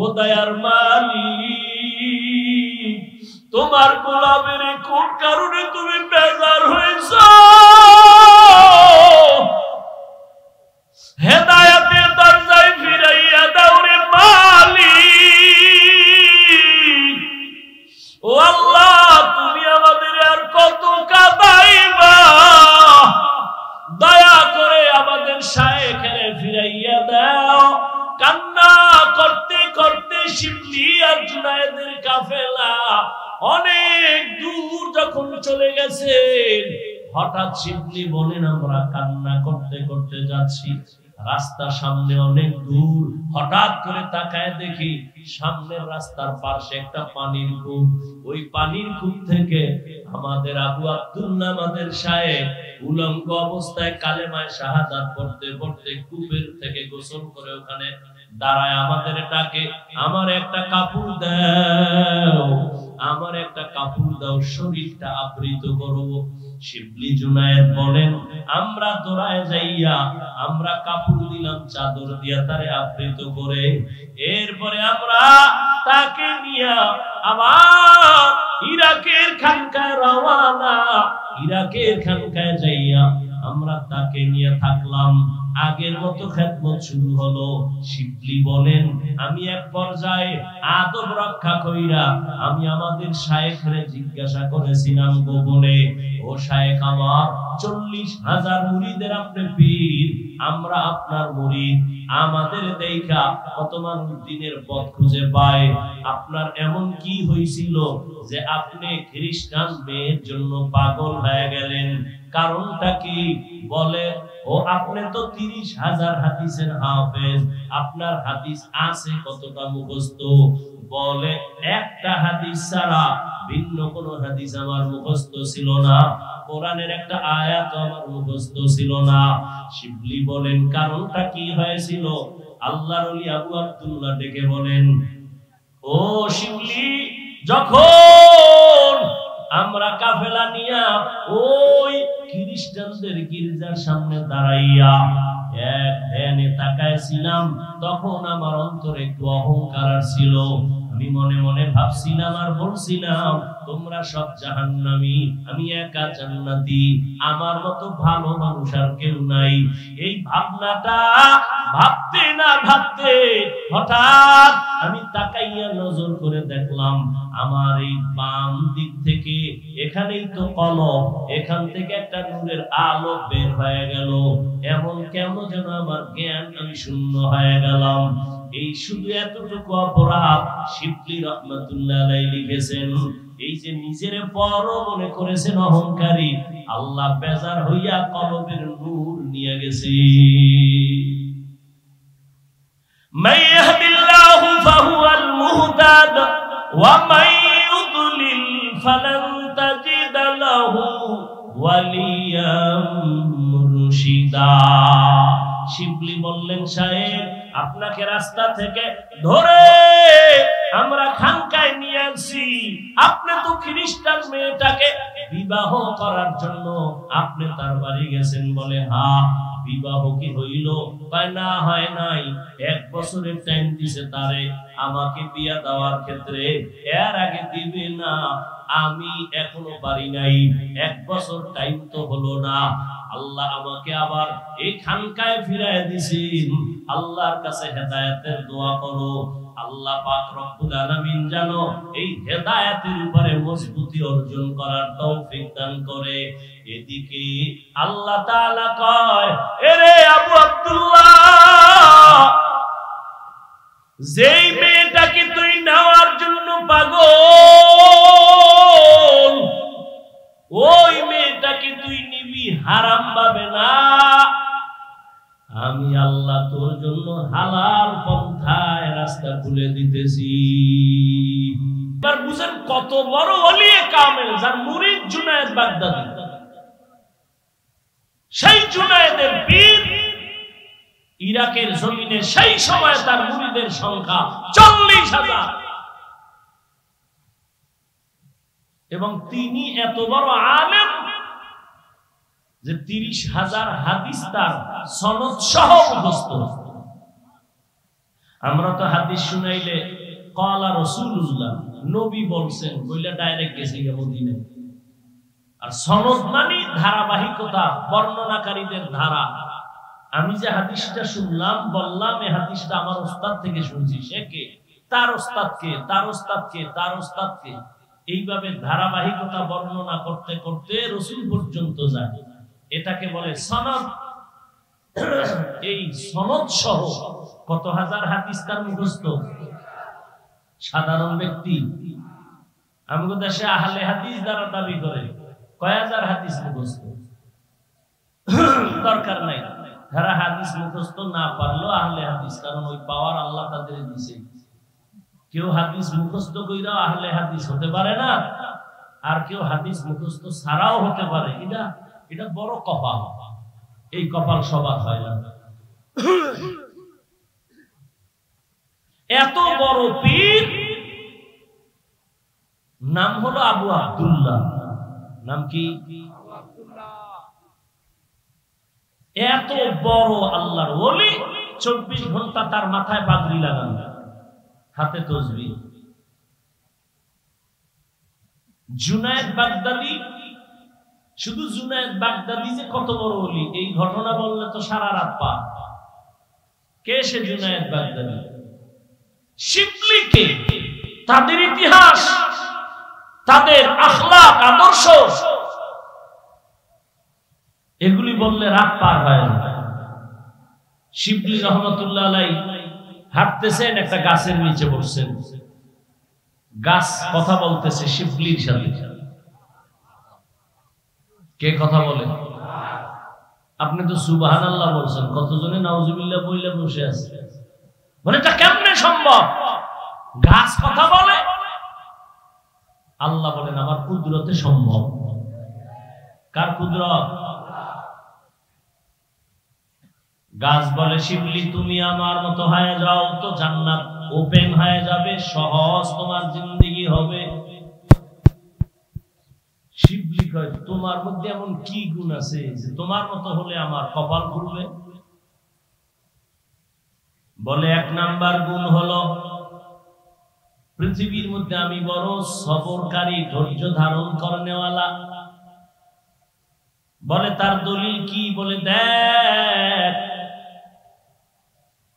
ও দয়ার মালিক, তোমার গোলামের কোন কারণে তুমি বেজার হয়েছ? হেদায়েতের দরজায় ফিরাইয়া দাও রে মালিক। ও আল্লাহ, তুমি আমাদের আর কত কাঁদাইবা? দয়া করে আমাদের শায়েখের ফিরাইয়া দাও। কান্না করতে করতে শিবলি আর জুনায়েদের কাফেলা অনেক দূর যখন চলে গেছে, হঠাৎ শিবলি বলেন, আমরা কান্না করতে করতে যাচ্ছি, রাস্তার সামনে অনেক দূর, হঠাৎ করে তাকায় দেখি সামনের রাস্তার পাশে একটা পানির কূপ। ওই পানির কূপ থেকে আমাদের আবু আব্দুল্লাহ আমাদের শায়েখ উলঙ্গ অবস্থায় কালেমায়ে শাহাদাত পড়তে পড়তে কূপের থেকে গোসল করে ওখানে দাঁড়ায় আমাদের ডাকে, আমার একটা কাপড় দাও, আমার একটা কাপড় দাও, শরীরটা আবৃত করব। শিবলি জুনায়েদ বলেন, আমরা দৌড়ায় যাইয়া আমরা কাপড় দিলাম, চাদর দিয়া তারে আবৃত করে। এরপরে আমরা তাকে নিয়ে আবার ইরাকের খানকায় রওয়ানা। ইরাকের খানকায় যাইয়া আমরা তাকে নিয়ে থাকলাম। আগের মতো খেদমত শুরু হলো। শিবলি বলেন, আমি এক পর্যায়ে আদব রক্ষা কইরা আমি আমাদের শায়েখরে জিজ্ঞাসা করেছিলাম গোপনে, ও শায়েখ আমার, 40,000 মুরিদের আপনি পীর, আমরা আপনার মুরিদ, আমাদের দেখা কত মানুষ দিনের পথ খুঁজে পায়, আপনার এমন কি হয়েছিল যে আপনি খ্রিস্টান মেয়ের জন্য পাগল হয়ে গেলেন? কারণটা কি? বলে, ও আপনি তো 30,000 হাদিসের হাফেজ, আপনার হাদিস আছে কতটা মুখস্থ? বলে, একটা হাদিস ছাড়া ভিন্ন কোন হাদিস আমার মুখস্থ ছিল না, কোরআনের একটা আয়াত আমার মুখস্থ ছিল না। শিবলি বলেন, কারণটা কি হয়েছিল? আল্লাহর ওলি আবু আব্দুল্লাহ ডেকে বলেন, ও শিবলি, যখন আমরা কাফেলা নিয়া ওই খ্রিস্টানদের গির্জার সামনে দাঁড়াইয়া এক ধ্যানে তাকাইছিলাম, তখন আমার অন্তরে একটু অহংকার ছিল। আমি মনে মনে ভাবছিলাম আর বলছিলাম, তোমরা সব জাহান্নামী, আমি একা জান্নাতি, আমার মতো ভালো মানুষ আর কেউ নাই। এই ভাবনাটা ভাবতে না ভাবতে হঠাৎ আমি তাকাইয়া নজর করে দেখলাম, আমার এই বাম দিক থেকে, এখানেই তো কলম, এখান থেকে একটা নূরের আলো বের হয়ে গেল। এমন কেমন যেন আমার জ্ঞান, আমি শূন্য হয়ে গেলাম। এই শুধু এতটুকু অপরাধ শিবলি রহমাতুল্লাহ আলাইহি লিখেছেন। এই যে নিজের বড় মনে করেছেন অহংকারী, আল্লাহ বেজার হইয়া কলবের নূর নিয়ে গেছে। মান ইয়াহদিল্লাহু ফাহুয়াল মুহতাদ ওয়া মান ইউদ্লিল ফালান তাজিদ লাহু ওয়ালিয়াম মুরশিদা। শিবলি বললেন, সাহেব, আপনাকে রাস্তা থেকে ধরে আমরা খানকায় নিয়ে আসছি, আপনি তো খ্রিস্টান মেয়েটাকে বিবাহ করার জন্য আপনি তার বাড়ি গেছেন। বলে, হ্যাঁ, বিবাহ কি হইল? কয়, না, হয় নাই। 1 বছরের টাইম দিছে তারে আমাকে বিয়া দেওয়ার ক্ষেত্রে, এর আগে দিবে না, আমি এখনো পারি নাই, 1 বছর টাইম তো হলো না। আল্লাহ আমাকে আবার এই খানকায় ফিরায় দিছেন। আল্লাহর কাছে হেদায়েতের দোয়া করো, আল্লাহ পাক রব্বুল আলামিন যেন এই হেদায়েতের উপরে মজবুতি অর্জন করার তৌফিক দান করে। এদিকে আল্লাহ তাআলা কয়, এরে আবু আব্দুল্লাহ, যেই মেয়েটাকে তুই নেওয়ার জন্য পাগল, ওই মেয়েটাকে তুই নিবি হারাম ভাবে না, আমি আল্লাহ তোর জন্য হালাল পন্থায় রাস্তা খুলে দিতেছি। এবার বুঝেন কত বড় ওলিয়ে কামেল, যার মুরিদ জুনায়েদ বাগদাদী। সেই জুনায়েদের পীর ইরাকের জমিনে সেই সময় তার মুরিদের সংখ্যা 40,000, এবং তিনি এত বড় আলেম যে 30,000 হাদিস তার সনদ সহ মুখস্থ। আমরা তো হাদিস শুনাইলে ক্বালা রাসূলুল্লাহ নবী বলছেন বইলা ডাইরেক্ট গেছি মদিনায়। আর সনদ মানে ধারাবাহিকতা, বর্ণনাকারীদের ধারা। আমি যে হাদিসটা শুনলাম বললাম এই হাদিসটা আমার ওস্তাদ থেকে শুনছি, সে কে, তার ওস্তাদ কে, তার ওস্তাদ কে, তার ওস্তাদ কে, এইভাবে ধারাবাহিকতা বর্ণনা করতে করতে রাসূল পর্যন্ত যায়, এটাকে বলে সনদ। এই সনদ সহ কত হাজার হাদিস তার মুখস্থ। সাধারণ ব্যক্তি আমাদের দেশে আহলে হাদিস দ্বারা দাবি করে কয় হাজার হাদিস মুখস্থ, দরকার নাই। যারা হাদিস মুখস্থ না পারলো আহলে হাদিস, কারণ ওই পাওয়ার আল্লাহ তাদের দিছে। কেউ হাদিস মুখস্থ কইরাও আহলে হাদিস হতে পারে না, আর কেউ হাদিস মুখস্থ ছাড়াও হতে পারে। এটা বড় কপাল, এই কপাল সবার হয় না। এত বড় পীর, নাম হলো আবু আব্দুল্লাহ। নাম কি? এত বড় আল্লাহর ওলি, 24 ঘন্টা তার মাথায় পাগড়ি লাগানো, হাতে তসবিহ। জুনায়েদ বাগদাদি, শুধু জুনায়েদ বাগদাদি যে কত বড় ওলি, এই ঘটনা বললে তো সারা রাত পা। কে সে জুনায়েদ বাগদাদি? শিবলি কে, তাদের ইতিহাস, তাদের আখলাক, আদর্শ, এগুলি বললে রাত পার হয় না। শিবলি রহমতুল্লাহ আলাইহি হাঁটতেছেন, একটা গাছের নিচে বসছেন, গাছ কথা বলতেছে শিবলির সাথে। কে কথা বলে? আপনি তো সুবহানাল্লাহ বলছেন, কতজনে নাউজুবিল্লাহ বইলে বসে আছে। মানে এটা কেমনে সম্ভব? গাছ কথা বলে? আল্লাহ বলেন আমার কুদরতে সম্ভব। কার কুদরত? গাছ বলে শিবলি তুমি আমার মতো হয়ে যাও তো জান্নাত ওপেন হয়ে যাবে, সহজ তোমার জিন্দেগি হবে। শিবলি কয় তোমার মধ্যে এমন কি গুণ আছে যে তোমার মতো হলে আমার কপাল খুলবে? বলে 1 নাম্বার গুণ হলো পৃথিবীর মধ্যে আমি বড় সবরকারী, ধৈর্য ধারণ করনেওয়ালা। বলে তার দলিল কি? বলে দেখ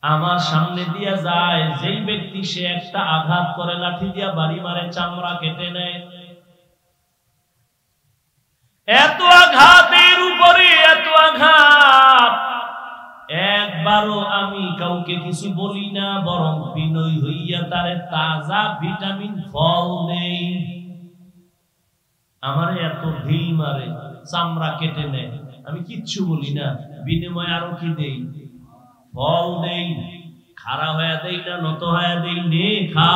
আমার সামনে দিয়া যায় যেই ব্যক্তি, সে একটা আঘাত করে লাঠি দিয়া বাড়ি মারে, চামড়া কেটে নেয়। এত আঘাতের উপরে এত আঘাত, একবারও আমি কাউকে কিছু বলি না, বরং বিনয় হইয়া তারে তাজা ভিটামিন ফল দেই। আমারে এত ঢিল মারে, চামড়া কেটে নেয়, আমি কিচ্ছু বলি না, বিনিময়ে আরো কি দেই? ফল দেই। খাড়া হয়ে দেই না, নত হয়ে দেই, নে খা।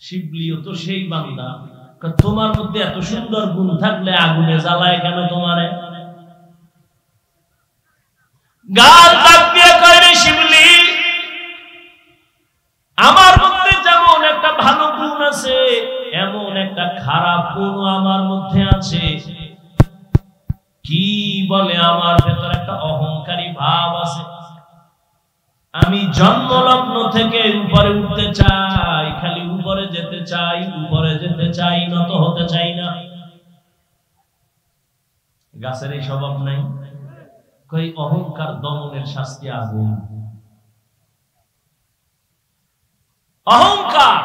শিবলিও তো সেই বান্দা। তোমার মধ্যে এত সুন্দর গুণ থাকলে আগুনে জ্বালায় কেন তোমারে? গাল ডাক দিয়ে কয় রে শিবলি, আমার মধ্যে যেমন একটা ভালো গুণ আছে, এমন একটা খারাপ গুণ আমার মধ্যে আছে। কি বলে? আমার ভেতর একটা অহংকারী ভাব আছে। আমি জন্মলগ্ন থেকে উপরে উঠতে চাই, খালি উপরে যেতে চাই, উপরে যেতে চাই, নত হতে চাই না। গাছের এই স্বভাব নাই? কই অহংকার দমনের শাস্তি আগুন। অহংকার।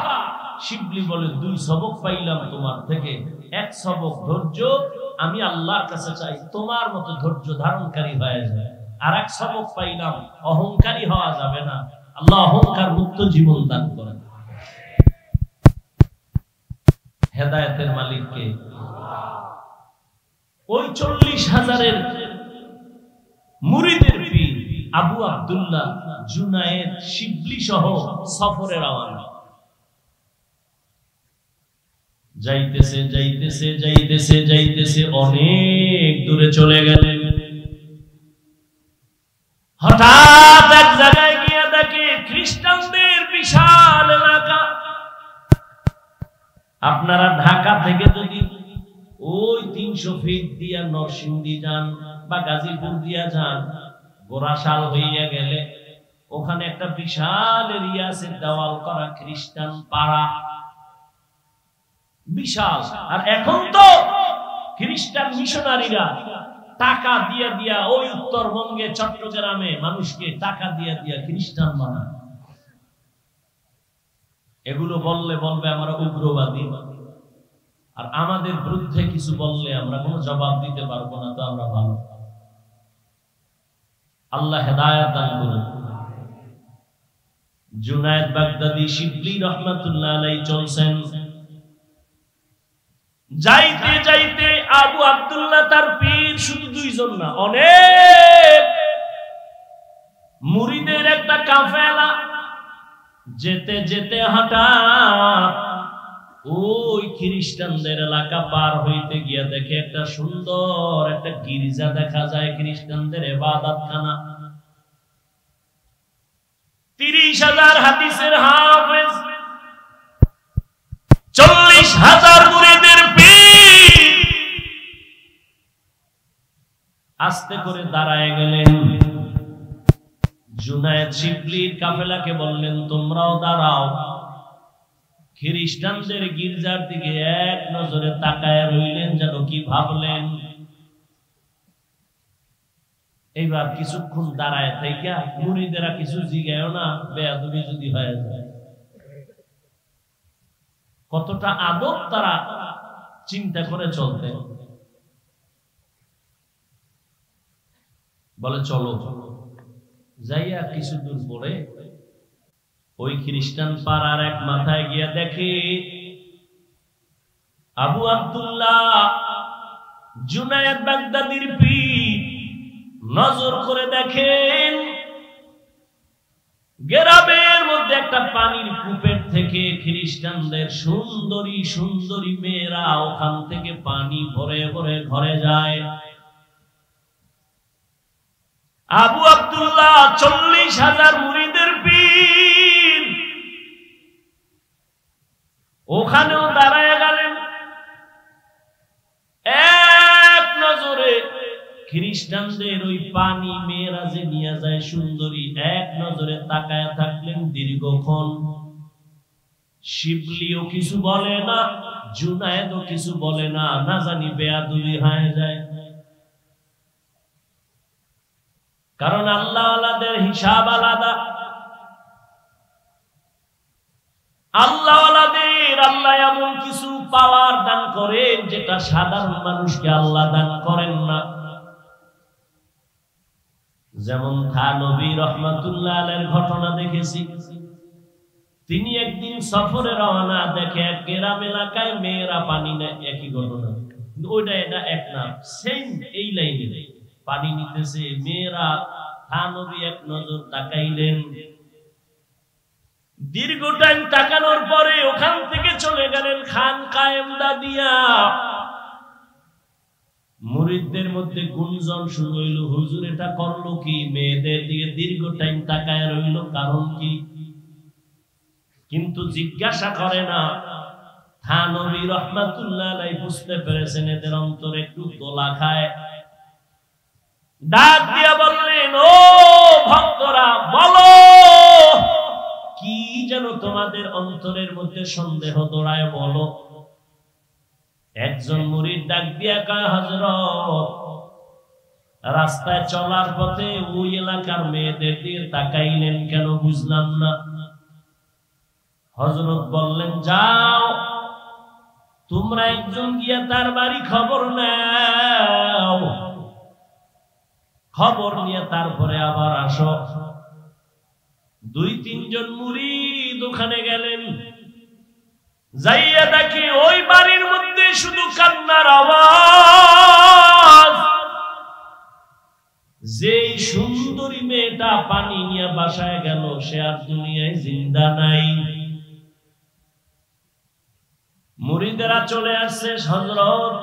শিবলি বলে 2 সবক পাইলাম তোমার থেকে। 1 সবক ধৈর্য, আমি আল্লাহর কাছে চাই তোমার মতো ধৈর্য ধারণকারী হয়ে যায়। আর 1 সবক পাইলাম অহংকারী হওয়া যাবে না। আল্লাহ অহংকার মুক্ত জীবন দান করেন। হেদায়েতের মালিক কে? ওই 40,000-এর মুরিদের পীর আবু আব্দুল্লাহ জুনায়েদ শিবলি সহ সফরে রওনা। যাইতেছে যাইতেছে যাইতেছে যাইতেছে, অনেক দূরে চলে গেলেন। হঠাৎ এক জায়গায় গিয়ে দেখে খ্রিস্টানদের বিশাল এলাকা। আপনারা ঢাকা থেকে যদি ওই 300 ফিট দিয়া নরসিংদী যান বা গাজীপুর দিয়া যান, গোরাশাল হইয়া গেলে ওখানে একটা বিশাল এরিয়া আছে, দেওয়াল করা খ্রিস্টান পাড়া, বিশাল। আর এখন তো খ্রিস্টান মিশনারিরা টাকা দিয়া দিয়া ওই উত্তরবঙ্গে চট্টগ্রামে মানুষকে টাকা দিয়া দিয়া খ্রিস্টান বানায়। এগুলো বললে বলবে আমরা উগ্রবাদী, আর আমাদের বিরুদ্ধে কিছু বললে আমরা কোনো জবাব দিতে পারবো না, তো আমরা ভালো। আল্লাহ হেদায়েত দান করুন। জুনায়েদ বাগদাদি শিবলি রহমাতুল্লাহ আলাইহি চলছেন, যাইতে যাইতে আবু আব্দুল্লাহ তার পীর শুধু দুইজন না, অনেক মুরিদের একটা কাফেলা, যেতে যেতে হঠাৎ ওই খ্রিস্টানদের এলাকা পার হইতে গিয়া দেখে একটা সুন্দর একটা গির্জা দেখা যায়, খ্রিস্টানদের ইবাদতখানা। 30,000 হাদিসের হাফেজ, 40,000 মুরিদের পীর আস্তে করে দাঁড়ায় গেলেন। জুনায়েদ শিবলির কাফেলাকে বললেন, তোমরাও দাঁড়াও। খ্রিস্টানদের গির্জার দিকে এক নজরে তাকায় রইলেন, যেন কি ভাবলেন। এইবার কিছুক্ষণ দাঁড়ায় থাইকা মুরিদেরা কিছু জিগায়ও না, বেয়াদবি যদি হয়ে যায়। কতটা আদব তারা চিন্তা করে চলতেন। বলে চলো, যাইয়া কিছু দূর পরে ওই খ্রিস্টান পাড়ার এক মাথায় গিয়া দেখে আবু আব্দুল্লাহ জুনায়েদ বাগদাদির পীর। নজর করে দেখেন গ্রামের মধ্যে একটা পানির কূপের থেকে খ্রিস্টানদের সুন্দরী সুন্দরী মেয়েরা ওখান থেকে পানি ভরে ভরে ঘরে যায়। আবু আব্দুল্লাহ 40,000 মুরিদের পীর ওখানেও দাঁড়ায় গেলেন। এক নজরে খ্রিস্টানদের ওই পানি মেয়েরা যে নিয়ে যায় সুন্দরী, এক নজরে তাকায় থাকলেন দীর্ঘক্ষণ। শিবলিও কিছু বলে না, জুনায়েদও কিছু বলে না, না জানি বেয়াদবি হয়ে যায়। কারণ আল্লাহ আলাদের হিসাব আলাদা। আল্লাহ আলাদের আল্লাহ এমন কিছু পাওয়ার দান করেন যেটা সাধারণ মানুষকে আল্লাহ দান করেন না। যেমন থানবী রহমাতুল্লাহ আলাইহির ঘটনা দেখেছি। তিনি একদিন সফরে রওনা, দেখে এক গ্রাম এলাকায় মেয়েরা পানি নেয়। একই ঘটনা, ওইটা এটা এক না, সেম এই লাইনে পানি নিতেছে মেয়েরা। থানবী এক নজর তাকাইলেন। দীর্ঘ টাইম তাকানোর পরে ওখান থেকে চলে গেলেন খানকায়ে ইমদাদিয়া। মুরিদদের মধ্যে গুঞ্জন শুরু হইল, হুজুর এটা করলো কি? মেয়েদের দিকে দীর্ঘ টাইম তাকায় রইল, কারণ কি? কিন্তু জিজ্ঞাসা করে না। থানবী রহমাতুল্লাহ আলাইহি বুঝতে পেরেছেন এদের অন্তর একটু দোলা খায়। ডাক দিয়া বললেন, ও ভক্তরা, বলো কি যেন তোমাদের অন্তরের মধ্যে সন্দেহ দৌড়ায়, বলো। একজন মুরিদ ডাক দিয়া কয়, হযরত, রাস্তায় চলার পথে ওই এলাকার মেয়েদের দিকে তাকাইলেন কেন? বুঝলাম না। হযরত বললেন, যাও তোমরা একজন গিয়া তার বাড়ি খবর নাও, খবর নিয়ে তারপরে আবার আসো। 2-3 জন মুরিদ ওখানে গেলেন। যাইয়া দেখে ওই বাড়ির মধ্যে শুধু কান্নার আওয়াজ। যেই সুন্দরী মেয়েটা পানি নিয়ে বাসায় গেল, সে আর দুনিয়ায় জিন্দা নাই। মুরিদেরা চলে আসছে। হযরত,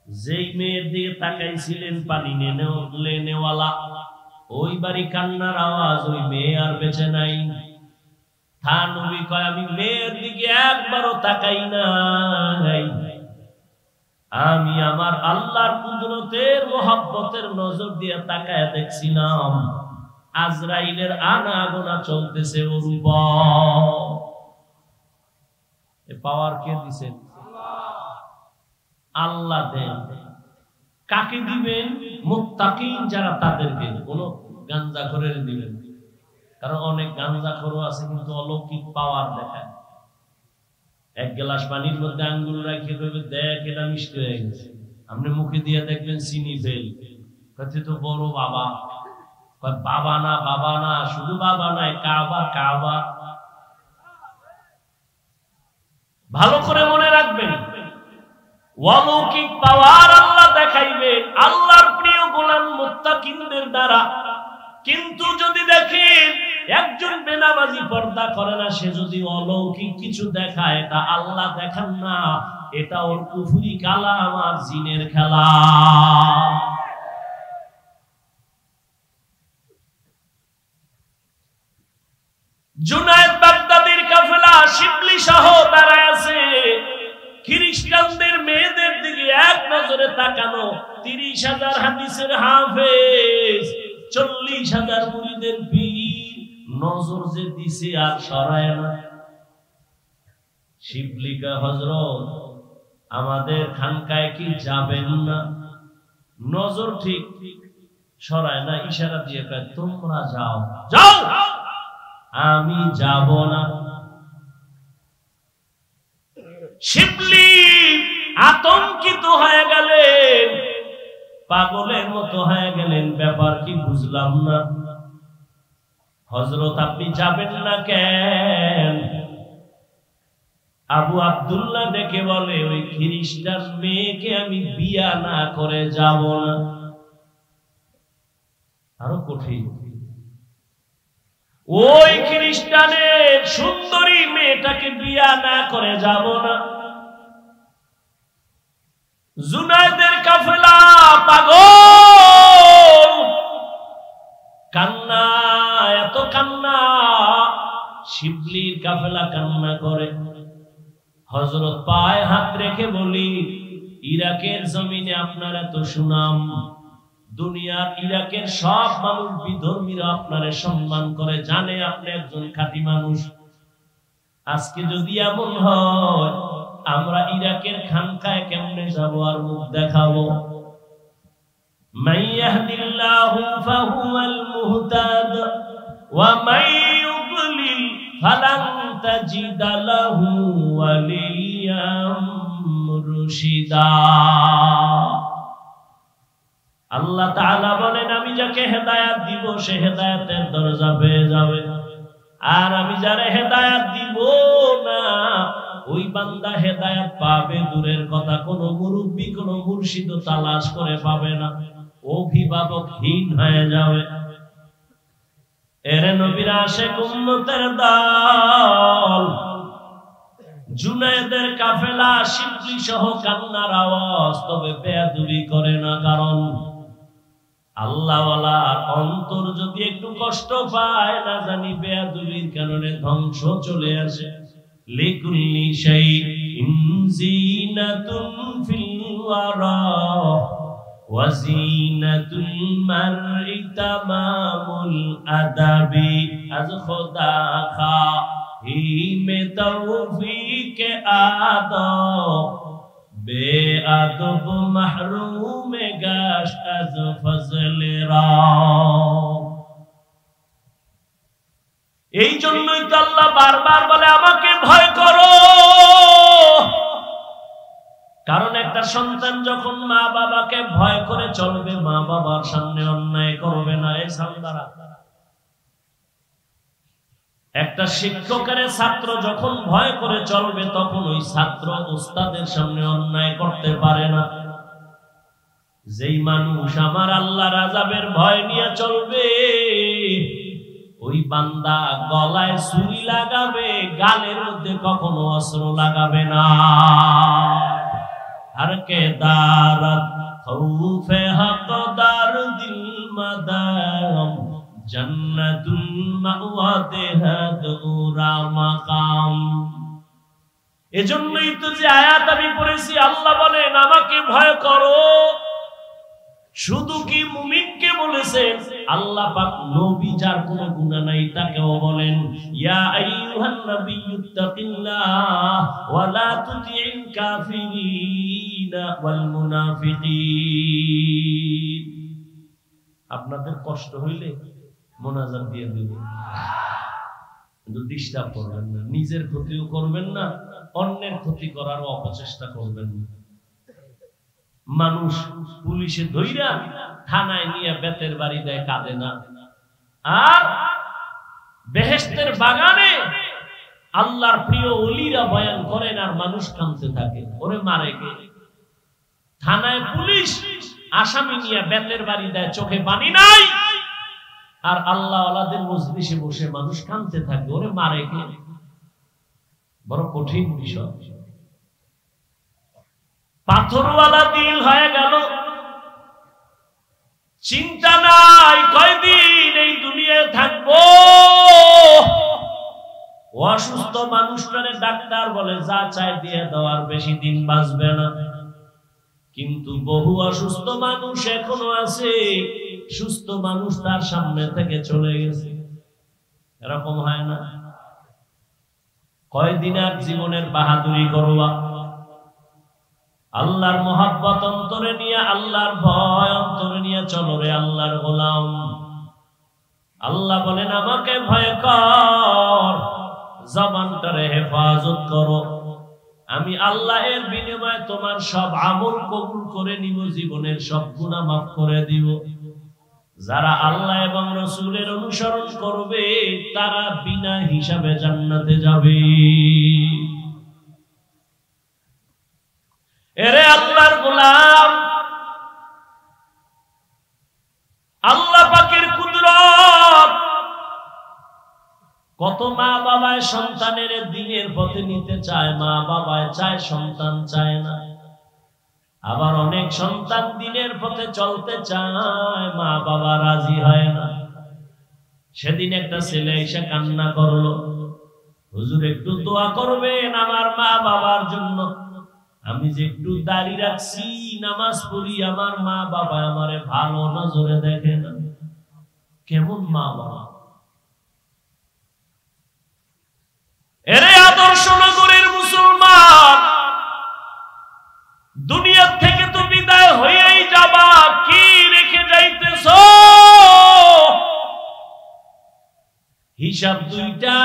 যেই মেয়ের দিকে তাকাইছিলেন পানি নেওয়ালা, ওই বাড়ি কান্নার আওয়াজ, ওই মেয়ে আর বেঁচে নাই। থানবী কয়, আমি মেয়ের দিকে একবারও তাকাই নাই, আমি আমার আল্লাহর কুদরতের মহব্বতের নজর দিয়ে তাকায় দেখছিলাম। আজরাইলের আনাগোনা চলতেছে ওর উপর। পাওয়ার কে দিছেন? আল্লাহ দেন। কাকে দিবেন? মুত্তাকিন যারা তাদেরকে, কোন গাঞ্জাখোরের দিবেন। কারণ অনেক গাঞ্জাখোর আছে কিন্তু অলৌকিক পাওয়ার দেখায়। এক গ্লাস পানির মধ্যে আঙ্গুল রাখিয়ে দেবে, দেখ এটা মিষ্টি হয়ে গেছে। আপনি মুখে দিয়ে দেখবেন চিনি ফেল, কাছে তো বড় বাবা। বাবা না, বাবা না, শুধু বাবা নয়, কাবা কাবা। ভালো করে মনে রাখবেন, অলৌকিক পাওয়ার আল্লাহ দেখাইবেন আল্লাহর প্রিয় গোলাম মুত্তাকিনদের দ্বারা। কিন্তু যদি দেখেন একজন বেনামাজি পর্দা করে না, সে যদি অলৌকিক কিছু দেখায়, এটা আল্লাহ দেখান না, এটা ওর কুফরি কালাম আর জিনের খেলা। জুনায়েদ বাগদাদির কাফেলা শিবলি সহ দাঁড়ায় আছে। খ্রিস্টানদের মেয়েদের দিকে এক নজরে তাকানো, 30,000 হাদিসের হাফেজ, 40,000 মুরিদের পীর, নজর যে দিছে আর সরায় না। শিবলিকা হযরত আমাদের খানকায় কি যাবেন না? নজর ঠিক সরায় না, ইশারা দিয়ে কয় তোমরা যাও, যাও, আমি যাব না। শিবলি আতঙ্কিত হয়ে গেলেন, পাগলের মতো হয়ে গেলেন। ব্যাপার কি বুঝলাম না। হযরত আপনি যাবেন না কেন? আবু আব্দুল্লাহ ডেকে বলে, ওই খ্রিস্টান মেয়েকে আমি বিয়া না করে যাব না। আরো কঠিন, ওই খ্রিস্টানের সুন্দরী মেয়েটাকে বিয়া না করে যাব না। জুনায়েদের কাফেলা পাগল, কান্না, এত কান্না। শিবলির কাফেলা কান্না করে। হযরত পায়ে হাত রেখে বলি, ইরাকের জমিনে আপনার এত সুনাম, দুনিয়ার ইরাকের সব মানুষ বিধর্মীরা আপনারে সম্মান করে, জানে আপনি একজন খাঁটি মানুষ। আজকে যদি এমন হয়, আমরা ইরাকের খানকায় কেমনে যাব আর মুখ দেখাবো? মাইয়াহদিল্লাহু ফাহুয়াল মুহতাদ ওয়া মান ইউদ্লিল ফালান তাজিদা লাহু ওয়ালিয়াম মুরশিদা। আল্লাহ তাআলা বলেন, আমি যাকে হেদায়েত দিব সে হেদায়েতের দরজা পেয়ে যাবে, আর আমি যারে হেদায়েত দিব না ওই বান্দা হেদায়েত পাবে দূরের কথা, কোন মুরব্বি কোন মুর্শিদ তালাশ করে পাবে না, অভিভাবকহীন হয়ে যাবে। এর নবীর আশিক উম্মতের দল, জুনায়েদের কাফেলা শিবলি সহ কান্নার আওয়াজ, তবে বেয়াদবি করে না। কারণ আল্লাহওয়ালার অন্তর যদি একটু কষ্ট পায়, না জানি বেয়াদবির কারণে ধ্বংস চলে আসে। লিকুল্লি শাইইন জিনাতুন ফিল ওয়ারা ওয়া জিনাতুল মারই তামামুল আদাবি। আজ খোদা খাহিমে তৌফিক আদব, বেআদব মাহরুম গাশত আজ ফজল রাম। এই জন্যই তো আল্লাহ বারবার বলে আমাকে ভয় করো। কারণ একটা সন্তান যখন মা বাবাকে ভয় করে চলবে, মা বাবার সামনে অন্যায় করবে না। এই সান্দারা একটা শিক্ষকের ছাত্র যখন ভয় করে চলবে, তখন ওই ছাত্র উস্তাদের সামনে অন্যায় করতে পারে না। যেই মানুষ আমার আল্লাহর আযাবের ভয় নিয়ে চলবে, ওই বান্দা গলায় ছুরি লাগাবে, গালের মধ্যে কখনো অস্ত্র লাগাবে না। हर के दारत खौफे हक़दार दिल मदाम जन्नतुल मावा देहद उरा मकाम। এজন্যই তো যে আয়াত আমি পড়েছি, আল্লাহ বলেন আমাকে ভয় করো। শুধু কি মুমিনকে বলেছেন, আল্লাহ পাক নবী যার কোনো গুনাহ নাই তাকেও বলেন, ইয়া আইয়ুহান নাবিয়্যুত্তাকিল্লাহ ওয়া লা তুতি'ল কাফিরিনা ওয়াল মুনাফিকিন। আপনাদের কষ্ট হইলে মোনাজাত দিয়ে দিবেন, কিন্তু ডিস্টার্ব করবেন না, নিজের ক্ষতিও করবেন না, অন্যের ক্ষতি করার অপচেষ্টা করবেন না। মানুষ পুলিশে ধইরা থানায় নিয়ে বেতের বাড়ি দেয়, কাঁদে না। আর বেহেশতের বাগানে আল্লাহর প্রিয় ওলিরা বয়ান করেন আর মানুষ কাঁদতে থাকে, ওরে মারে কে? থানায় পুলিশ আসামি নিয়ে বেতের বাড়ি দেয়, চোখে পানি নাই, আর আল্লাহ ওয়ালাদের মজলিসে বসে মানুষ কাঁদতে থাকে, ওরে মারে কে? বড় কঠিন বিষয়। পাথরওয়ালা দিল হয়ে গেল, চিন্তা নাই কয়দিন এই দুনিয়ায় থাকবো। অসুস্থ মানুষটারে ডাক্তার বলে যা চাই দিয়ে দেওয়ার, বেশি দিন বাঁচবে না। কিন্তু বহু অসুস্থ মানুষ এখনো আছে, সুস্থ মানুষ তার সামনে থেকে চলে গেছে। এরকম হয় না? কয়দিন আর জীবনের বাহাদুরি করবা? আল্লাহর মোহাব্বত অন্তরে নিয়ে, আল্লাহর ভয় অন্তরে নিয়ে চলো রে আল্লাহর গোলাম। আল্লাহ বলেন আমাকে ভয় কর, জবানটারে হেফাজত করো, আমি আল্লাহ এর বিনিময়ে তোমার সব আমল কবুল করে নিব, জীবনের সব গুনাহ মাফ করে দিব। যারা আল্লাহ এবং রাসূলের অনুসরণ করবে তারা বিনা হিসাবে জান্নাতে যাবে। এরে আল্লাহর গোলাম, আল্লাহ পাকের কুদরত। কত মা বাবায় সন্তানের দ্বীনের পথে নিতে চায়, মা বাবায় চায়, সন্তান চায় না। আবার অনেক সন্তান দ্বীনের পথে চলতে চায়, মা বাবা রাজি হয় না। সেদিন একটা ছেলে এসে কান্না করলো, হুজুর একটু দোয়া করবেন আমার মা বাবার জন্য। আমি যে একটু দাড়ি রাখছি, নামাজ পড়ি, আমার মা বাবা আমারে ভালো নজরে দেখে না। কেমন মা বাবা? এরে আদর্শ নগরের মুসলমান, দুনিয়া থেকে তো বিদায় হয়েই যাবা, কি রেখে যাইতেছ? হিসাব দুইটা,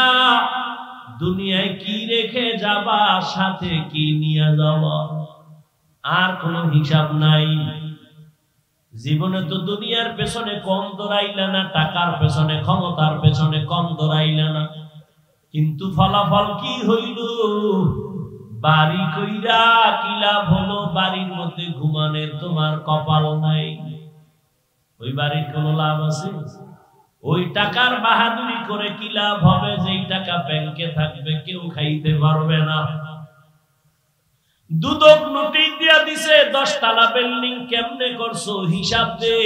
দুনিয়ায় কি রেখে যাবা, সাথে কি নিয়ে যাবা, আর কোন হিসাব নাই। জীবনে তো দুনিয়ার পেছনে কম দৌড়াইলা না, টাকার পেছনে, ক্ষমতার পেছনে কম দৌড়াইলা না, কিন্তু ফলাফল কি হইল? বাড়ি কইরা কি লাভ হলো? বাড়ির মধ্যে ঘুমানের তোমার কপাল নাই, ওই বাড়ির কোন লাভ আছে? ওই টাকার বাহাদুরি করে কি লাভ হবে? যেই টাকা ব্যাংকে থাকবে কেউ খাইতে পারবে না। দুদক নোটিশ দিয়া দিছে 10 তলা বিল্ডিং কেমনে করছো, হিসাব দে।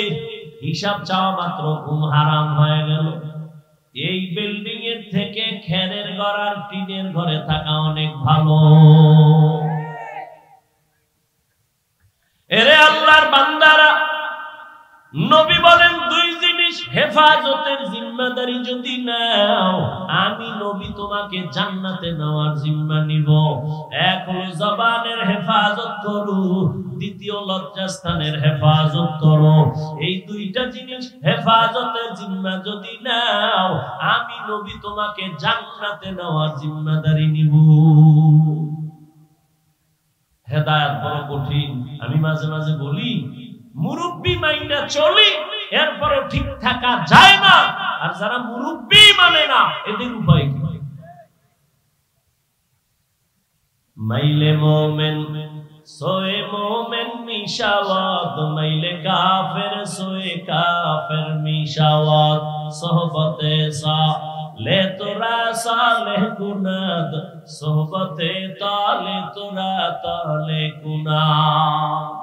হিসাব চাওয়া মাত্র ঘুম হারাম হয়ে গেল। এই বিল্ডিং এর থেকে খেরের ঘর আর টিনের ঘরে থাকা অনেক ভালো। এরে আল্লাহর বান্দারা, নবী বলেন দুই জিনিস হেফাজতের জিম্মাদারি যদি নাও, আমি নবী তোমাকে জান্নাতে নেওয়ার জিম্মা নিব। এক হলো জবানের হেফাজত করো, দ্বিতীয় লজ্জাস্থানের হেফাজত করো। এই দুইটা জিনিস হেফাজতের জিম্মা যদি নাও, আমি নবী তোমাকে জান্নাতে নেওয়ার জিম্মাদারি নিব। হেদায়েত বড় কঠিন। আমি মাঝে মাঝে বলি, মুরব্বি মাইনা চলি, এরপরে ঠিক থাকা যায় না। আর যারা মুরব্বি মানে না, এদের উপায় কি? মাইলে মোমেন সোয়ে মোমেন মিশাওয়াত, মাইলে কাফের সোয়ে কাফের মিশাওয়াত। সোহবতে সালে তোরা সালে গুনাদ, সোহবতে তালে তোরা তালে গুনাহ।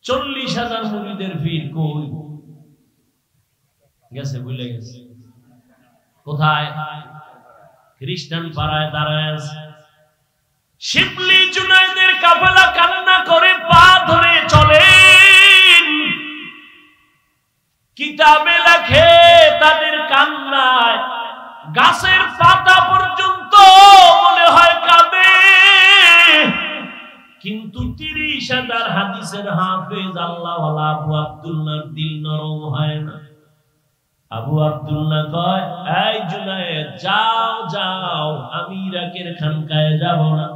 40,000 মুরিদের ভিড় কই গেছে? ভুলে গেছে কোথায়? খ্রিস্টান পাড়ায় দাঁড়ায় আছে। শিবলি জুনায়েদের কাফেলা কান্না করে পা ধরে চলেন। কিতাবে লেখে তাদের কান্নায় গাছের পাতা পর্যন্ত মনে হয় কাঁদে। কিন্তু 30,000 হাদিসের হাফেজ আল্লাহওয়ালা আবু আব্দুল্লাহর দিল নরম হয় না। আবু আব্দুল্লাহ কয়, এই জুনায়েদ যাও যাও, আমি ইরাকের খানকায় যাব না।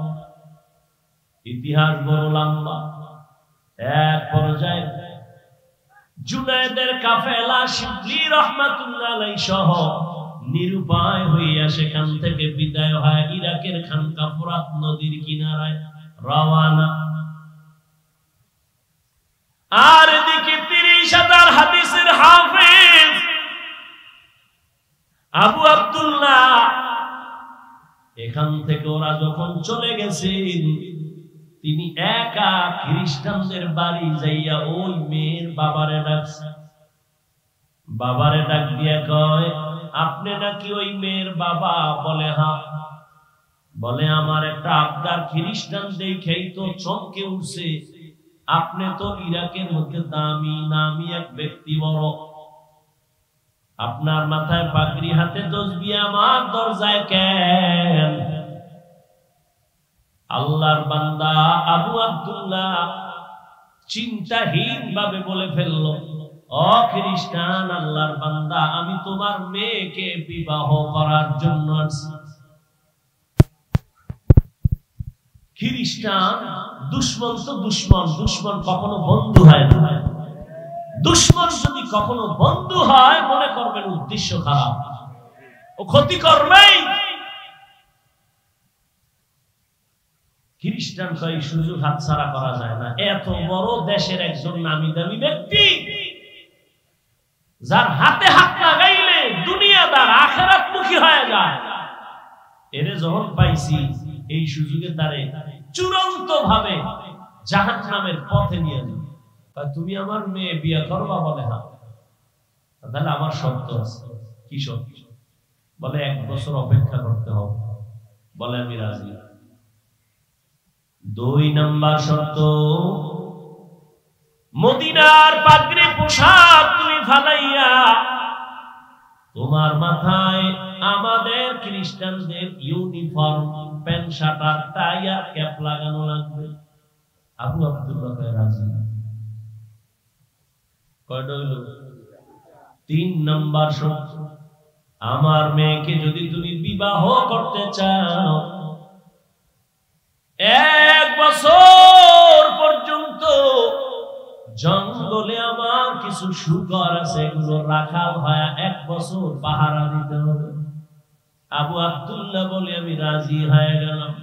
ইতিহাস বড় লম্বা। এক পর্যায়ে জুনায়েদের কাফেলা শিবলি রহমাতুল্লাহ আলাইহি সহ নিরুপায় হইয়া সেখান থেকে বিদায় হয় ইরাকের খানকা ফোরাত নদীর কিনারায় রওয়ানা। আর এদিকে 30,000 হাদিসের হাফেজ আবু আব্দুল্লাহ এখান থেকে ওরা যখন চলে গেছেন, তিনি একা খ্রিস্টানদের বাড়ি যাইয়া ওই মেয়ের বাবারে ডাকছে। বাবারে ডাক দিয়া কয়, আপনি নাকি ওই মেয়ের বাবা? বলে হ্যাঁ। বলে আমার একটা আবদার, খ্রিস্টান দেখেই তো চমকে উঠছে, আপনি তো ইরাকের মধ্যে দামি নামি এক ব্যক্তি, বড়, আপনার মাথায় পাগড়ি, হাতে তসবিহ, আমার দরজায় কেন? আল্লাহর বান্দা আবু আব্দুল্লাহ চিন্তাহীন ভাবে বলে ফেলল, ও খ্রিস্টান, আল্লাহর বান্দা, আমি তোমার মেয়েকে বিবাহ করার জন্য আসছি। খ্রিস্টান দুশ্মন তো দুশ্মন, দুশ্মন কখনো বন্ধু হয় না। দুশ্মন যদি কখনো বন্ধু হয়, মনে করবেন উদ্দেশ্য খারাপ, ও ক্ষতি করবেই। খ্রিস্টান কয় সুযোগ হাতছাড়া করা যায় না। এত বড় দেশের একজন নামি দামি ব্যক্তি, যার হাতে হাত লাগাইলে দুনিয়াদার আখিরাতমুখী হয়ে যায়, এরে যখন পাইছি এই সুযোগে তারে চূড়ান্ত ভাবে জাহান্নামের পথে নিয়ে যাবে। তুমি আমার মেয়ে বিয়ে করবা? বলে হ্যাঁ। তাহলে আমার শর্ত আছে। কি শর্ত? বলে 1 বছর অপেক্ষা করতে হবে। বলে আমি রাজি। 2 নাম্বার শর্ত, মদিনার পাগড়ি পোশাক তুমি ফালাইয়া তোমার মাথায় আমাদের খ্রিস্টানদের ইউনিফর্ম, প্যান্ট শার্ট আর টাই আর ক্যাপ লাগানো লাগবে। আবু আব্দুল্লাহ রাজি। কয়টা হইল? 3 নাম্বার শর্ত, আমার মেয়েকে যদি তুমি বিবাহ করতে চাও, 1 বছর পর্যন্ত জঙ্গলে আমার কিছু শুকর আছে, এগুলো রাখাল হয় 1 বছর পাহারা দিতে হবে। আবু আব্দুল্লাহ বলে আমি রাজি হয়ে গেলাম।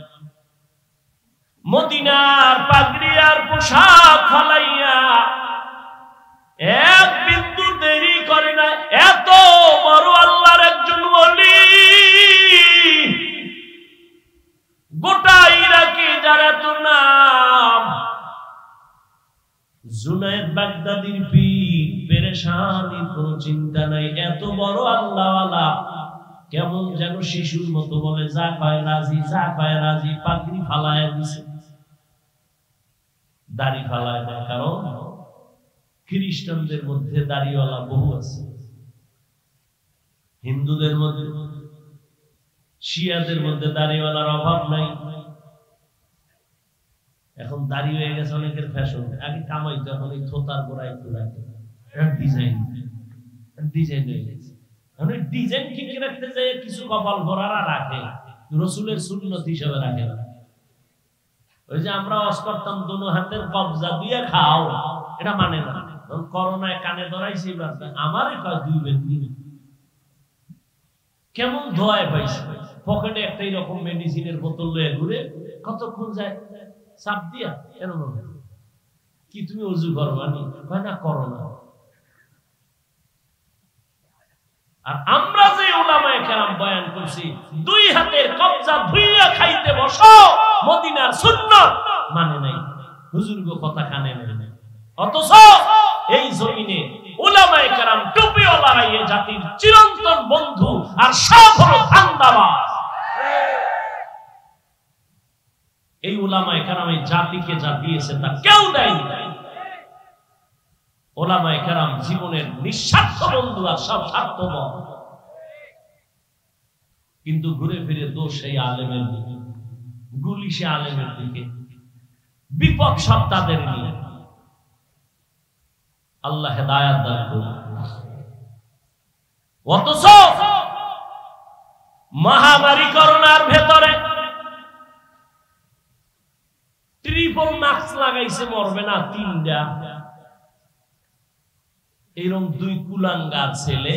মদিনার পাগড়ি আর পোশাক ফালাইয়া 1 বিন্দু দেরি করে না। এত বড় আল্লাহর একজন ওলি, গোটা ইরাকে যার এত নাম, জুনায়েদ বাগদাদির পীর, পেরেশানির কোনো চিন্তা নাই। এত বড় আল্লাহওয়ালা কেমন যেন শিশুর মতো বলে যা পায় রাজি, যা পায় রাজি। পাগড়ি ফালায় দিছে, দাড়ি ফালায় না, কারণ খ্রিস্টানদের মধ্যে দাড়িওয়ালা বহু আছে, হিন্দুদের মধ্যে, শিয়াদের মধ্যে দাড়িওয়ালার অভাব নাই। এখন দাড়ি হয়ে গেছে অনেকের ফ্যাশন। আগে কামাইতো, এখন এই থোতার গোড়ায় একটু রাখে, ডিজাইন ডিজাইন হয়ে গেছে। ডিজাইন ঠিক রাখতে চাই, কিছু কপাল গোড়ারা রাখে, রসুলের সুন্নত হিসেবে রাখে না। ওই যে আমরা ওয়াজ করতাম, দোনো হাতের কবজা দিয়ে খাও, এটা মানে না। করোনায় কানে ধরাইছি, আমারই কয় 2 বেদনি কেমন ধোয়ায় পাইছে, পকেটে একটা এরকম মেডিসিনের বোতল লয়ে ঘুরে, কতক্ষণ যায় চাপ দিয়া, এরকম কি তুমি ওযু করবানি? কয় না, করো না। আর আমরা যে উলামায়ে কেরাম বয়ান করছি, 2 হাতের কবজা ধুইয়া খাইতে বসো, মদিনার সুন্নাত মানে নাই, হুজুরগো কথা কানে নেয় না। অথচ এই জমিনে উলামায়ে কেরাম টুপিওয়ালা এই জাতির চিরন্তন বন্ধু, আর সব হলো ধান্দাবাজ। এই উলামায়ে কেরাম এই জাতিকে যা দিয়েছে তা কেউ দেয়নি। উলামায়ে কেরাম জীবনের নিঃস্বার্থ বন্ধু আর সব স্বার্থপর, কিন্তু ঘুরে ফিরে দোষ সেই আলেমের দিকে, গুলি সে আলেমের দিকে, বিপদ সব তাদের নিয়ে। আল্লাহ হেদায়েত দান করুন। অথচ মহামারী করোনার ভেতরে ট্রিপল মাস্ক লাগাইছে, মরবে না তিনটা। এরকম দুই কুলাঙ্গার ছেলে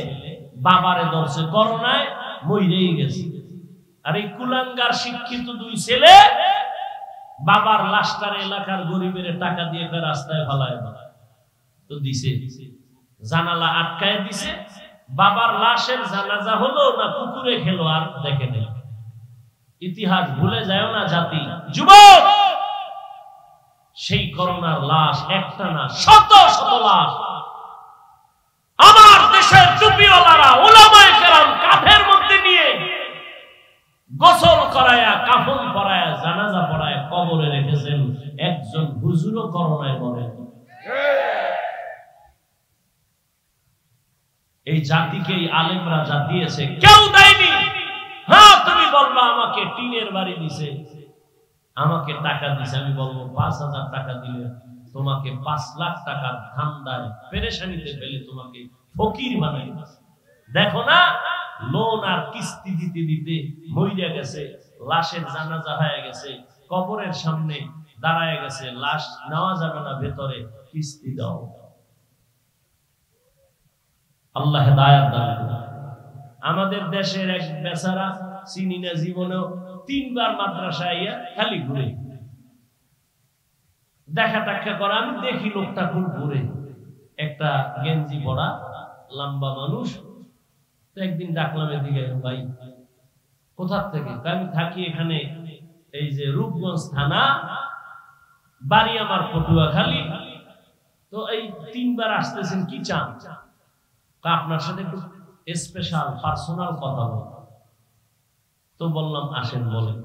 বাবারে ধরছে করোনায়, মরেই গেছে। আর এই কুলাঙ্গার শিক্ষিত দুই ছেলে বাবার লাশটার এলাকার গরিবের টাকা দিয়ে রাস্তায় ফেলায় তো দিছে, জানালা আটকায় দিছে। বাবার লাশের জানাজা হলো না কুকুরে খেলো আর দেখে নেই। ইতিহাস ভুলে যায় না জাতি। যুবক, সেই করোনার লাশ একটা না, শত শত লাশ আমার দেশের টুপিওয়ালারা উলামায়ে কেরাম কাঁধের মধ্যে নিয়ে গোসল করায়া, কাফন পরায়া, জানাজা পরায়া কবরে রেখেছেন। একজন হুজুরও করোনায় মরেন। এই জাতিকে এই আলেমরা যা দিয়েছে কেউ দেয়নি। হ্যাঁ, তুমি বলবা আমাকে টিনের বাড়ি দিছে, আমাকে টাকা দিছে। আমি বলবো ৫,০০০ টাকা দিলে তোমাকে ৫ লাখ টাকার ধান্দায় পেরেশানিতে ফেলে তোমাকে ফকির বানাই। দেখো না, লোন আর কিস্তি দিতে দিতে মইরা গেছে, লাশের জানাজা হয়ে গেছে, কবরের সামনে দাঁড়ায় গেছে, লাশ নেওয়া যাবে না ভেতরে, কিস্তি দাও। আল্লাহ হেদায়েত দান করুন। আমাদের দেশের এক বেচারা চিনি না, জীবনেও ৩ বার মাদ্রাসায় আইয়া খালি ঘুরে দেখা টাকা করা। আমি দেখি লোকটা খুব ঘুরে, একটা গেঞ্জি পরা লম্বা মানুষ। তো একদিন ডাকলাম এদিকে, ভাই কোথা থেকে? আমি থাকি এখানে, এই যে রূপগঞ্জ থানা, বাড়ি আমার পটুয়াখালী। তো এই ৩ বার আসতেছেন, কি চান? আপনার সাথে একটু স্পেশাল পার্সোনাল কথা বলবো। তো বললাম আসেন, বলেন।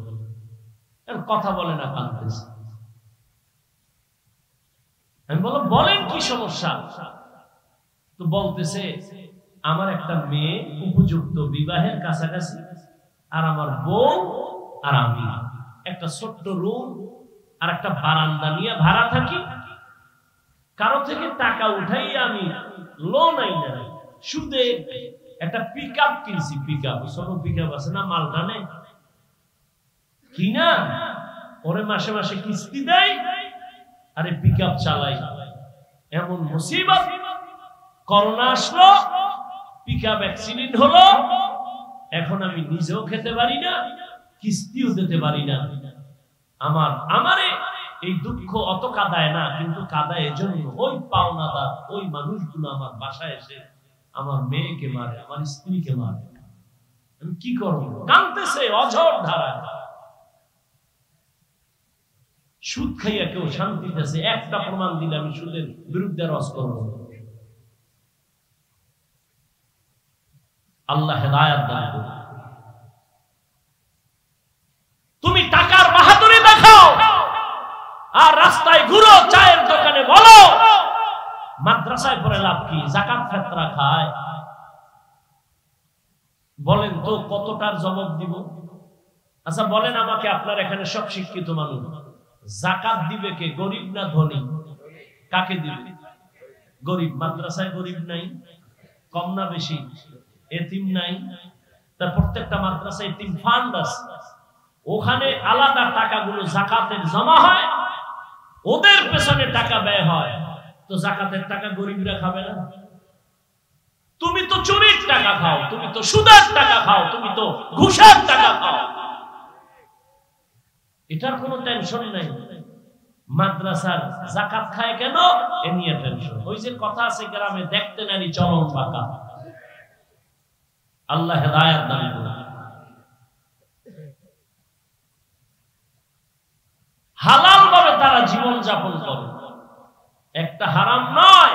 কথা বলে না, কাঁদতেছে। আমি বললাম বলেন কি সমস্যা? তো বলতেছে আমার একটা মেয়ে উপযুক্ত বিবাহের কাছাকাছি, আর আমার বউ আর আমি একটা ছোট্ট রুম আর একটা বারান্দা নিয়ে ভাড়া থাকি। কারো থেকে টাকা উঠাই আমি লোন আই না, সুদে একটা পিকআপ কিনছি। পিকআপ, ছোট পিকআপ আছে না, মালটানে কিনা ওরে মাসে মাসে কিস্তি দেয়, আরে পিকআপ চালাই। এমন মুসিবত, করোনা আসলো, পিকআপ অ্যাক্সিডেন্ট হলো, এখন আমি নিজেও খেতে পারি না, কিস্তিও দিতে পারি না। আমারে এই দুঃখ অত কাঁদায় না, কিন্তু কাঁদায় এজন্য ওই পাওনাদার ওই মানুষগুলো আমার বাসায় এসে আমার মেয়েকে মারে, আমার স্ত্রীকে মারে। আমি কি করবো? কাঁদতেছে অঝর ধারায়। সুদ খাইয়া কেউ শান্তি দিতেছে, একটা প্রমাণ দিলে আমি সুদের বিরুদ্ধে রস করবো। আল্লাহ হেদায়েত দান করুন। তুমি টাকার বাহাদুরি দেখাও আর রাস্তায় ঘুরো, চায়ের দোকানে বলো, মাদ্রাসায় পড়ে লাভ কি? যাকাত ফিতরা খায়। বলেন তো কতটার জবাব দিব? আচ্ছা বলেন আমাকে, আপনার এখানে সব শিক্ষিত মানুষ, যাকাত দিবে কে? গরিব না ধনী? কাকে দিবে? গরিব। মাদ্রাসায় গরিব নাই? কম না বেশি? এতিম নাই? তার প্রত্যেকটা মাদ্রাসায় এতিম ফান্ড আছে, ওখানে আলাদা টাকাগুলো যাকাতের জমা হয়, ওদের পেছনে টাকা ব্যয় হয়। তো যাকাতের টাকা গরিবরা খাবে না? তুমি তো চুরির টাকা খাও, তুমি তো সুদের টাকা খাও, তুমি তো ঘুষের টাকা খাও। এটার কোনো টেনশন নাই। মাদ্রাসার যাকাত খায় কেন, এ নিয়ে টেনশন। ওই যে কথা আছে গ্রামে, দেখতে নারী চরম বাঁকা। আল্লাহ হেদায়েত দান করুন। হালাল ভাবে তারা জীবন যাপন করে, একটা হারাম নয়।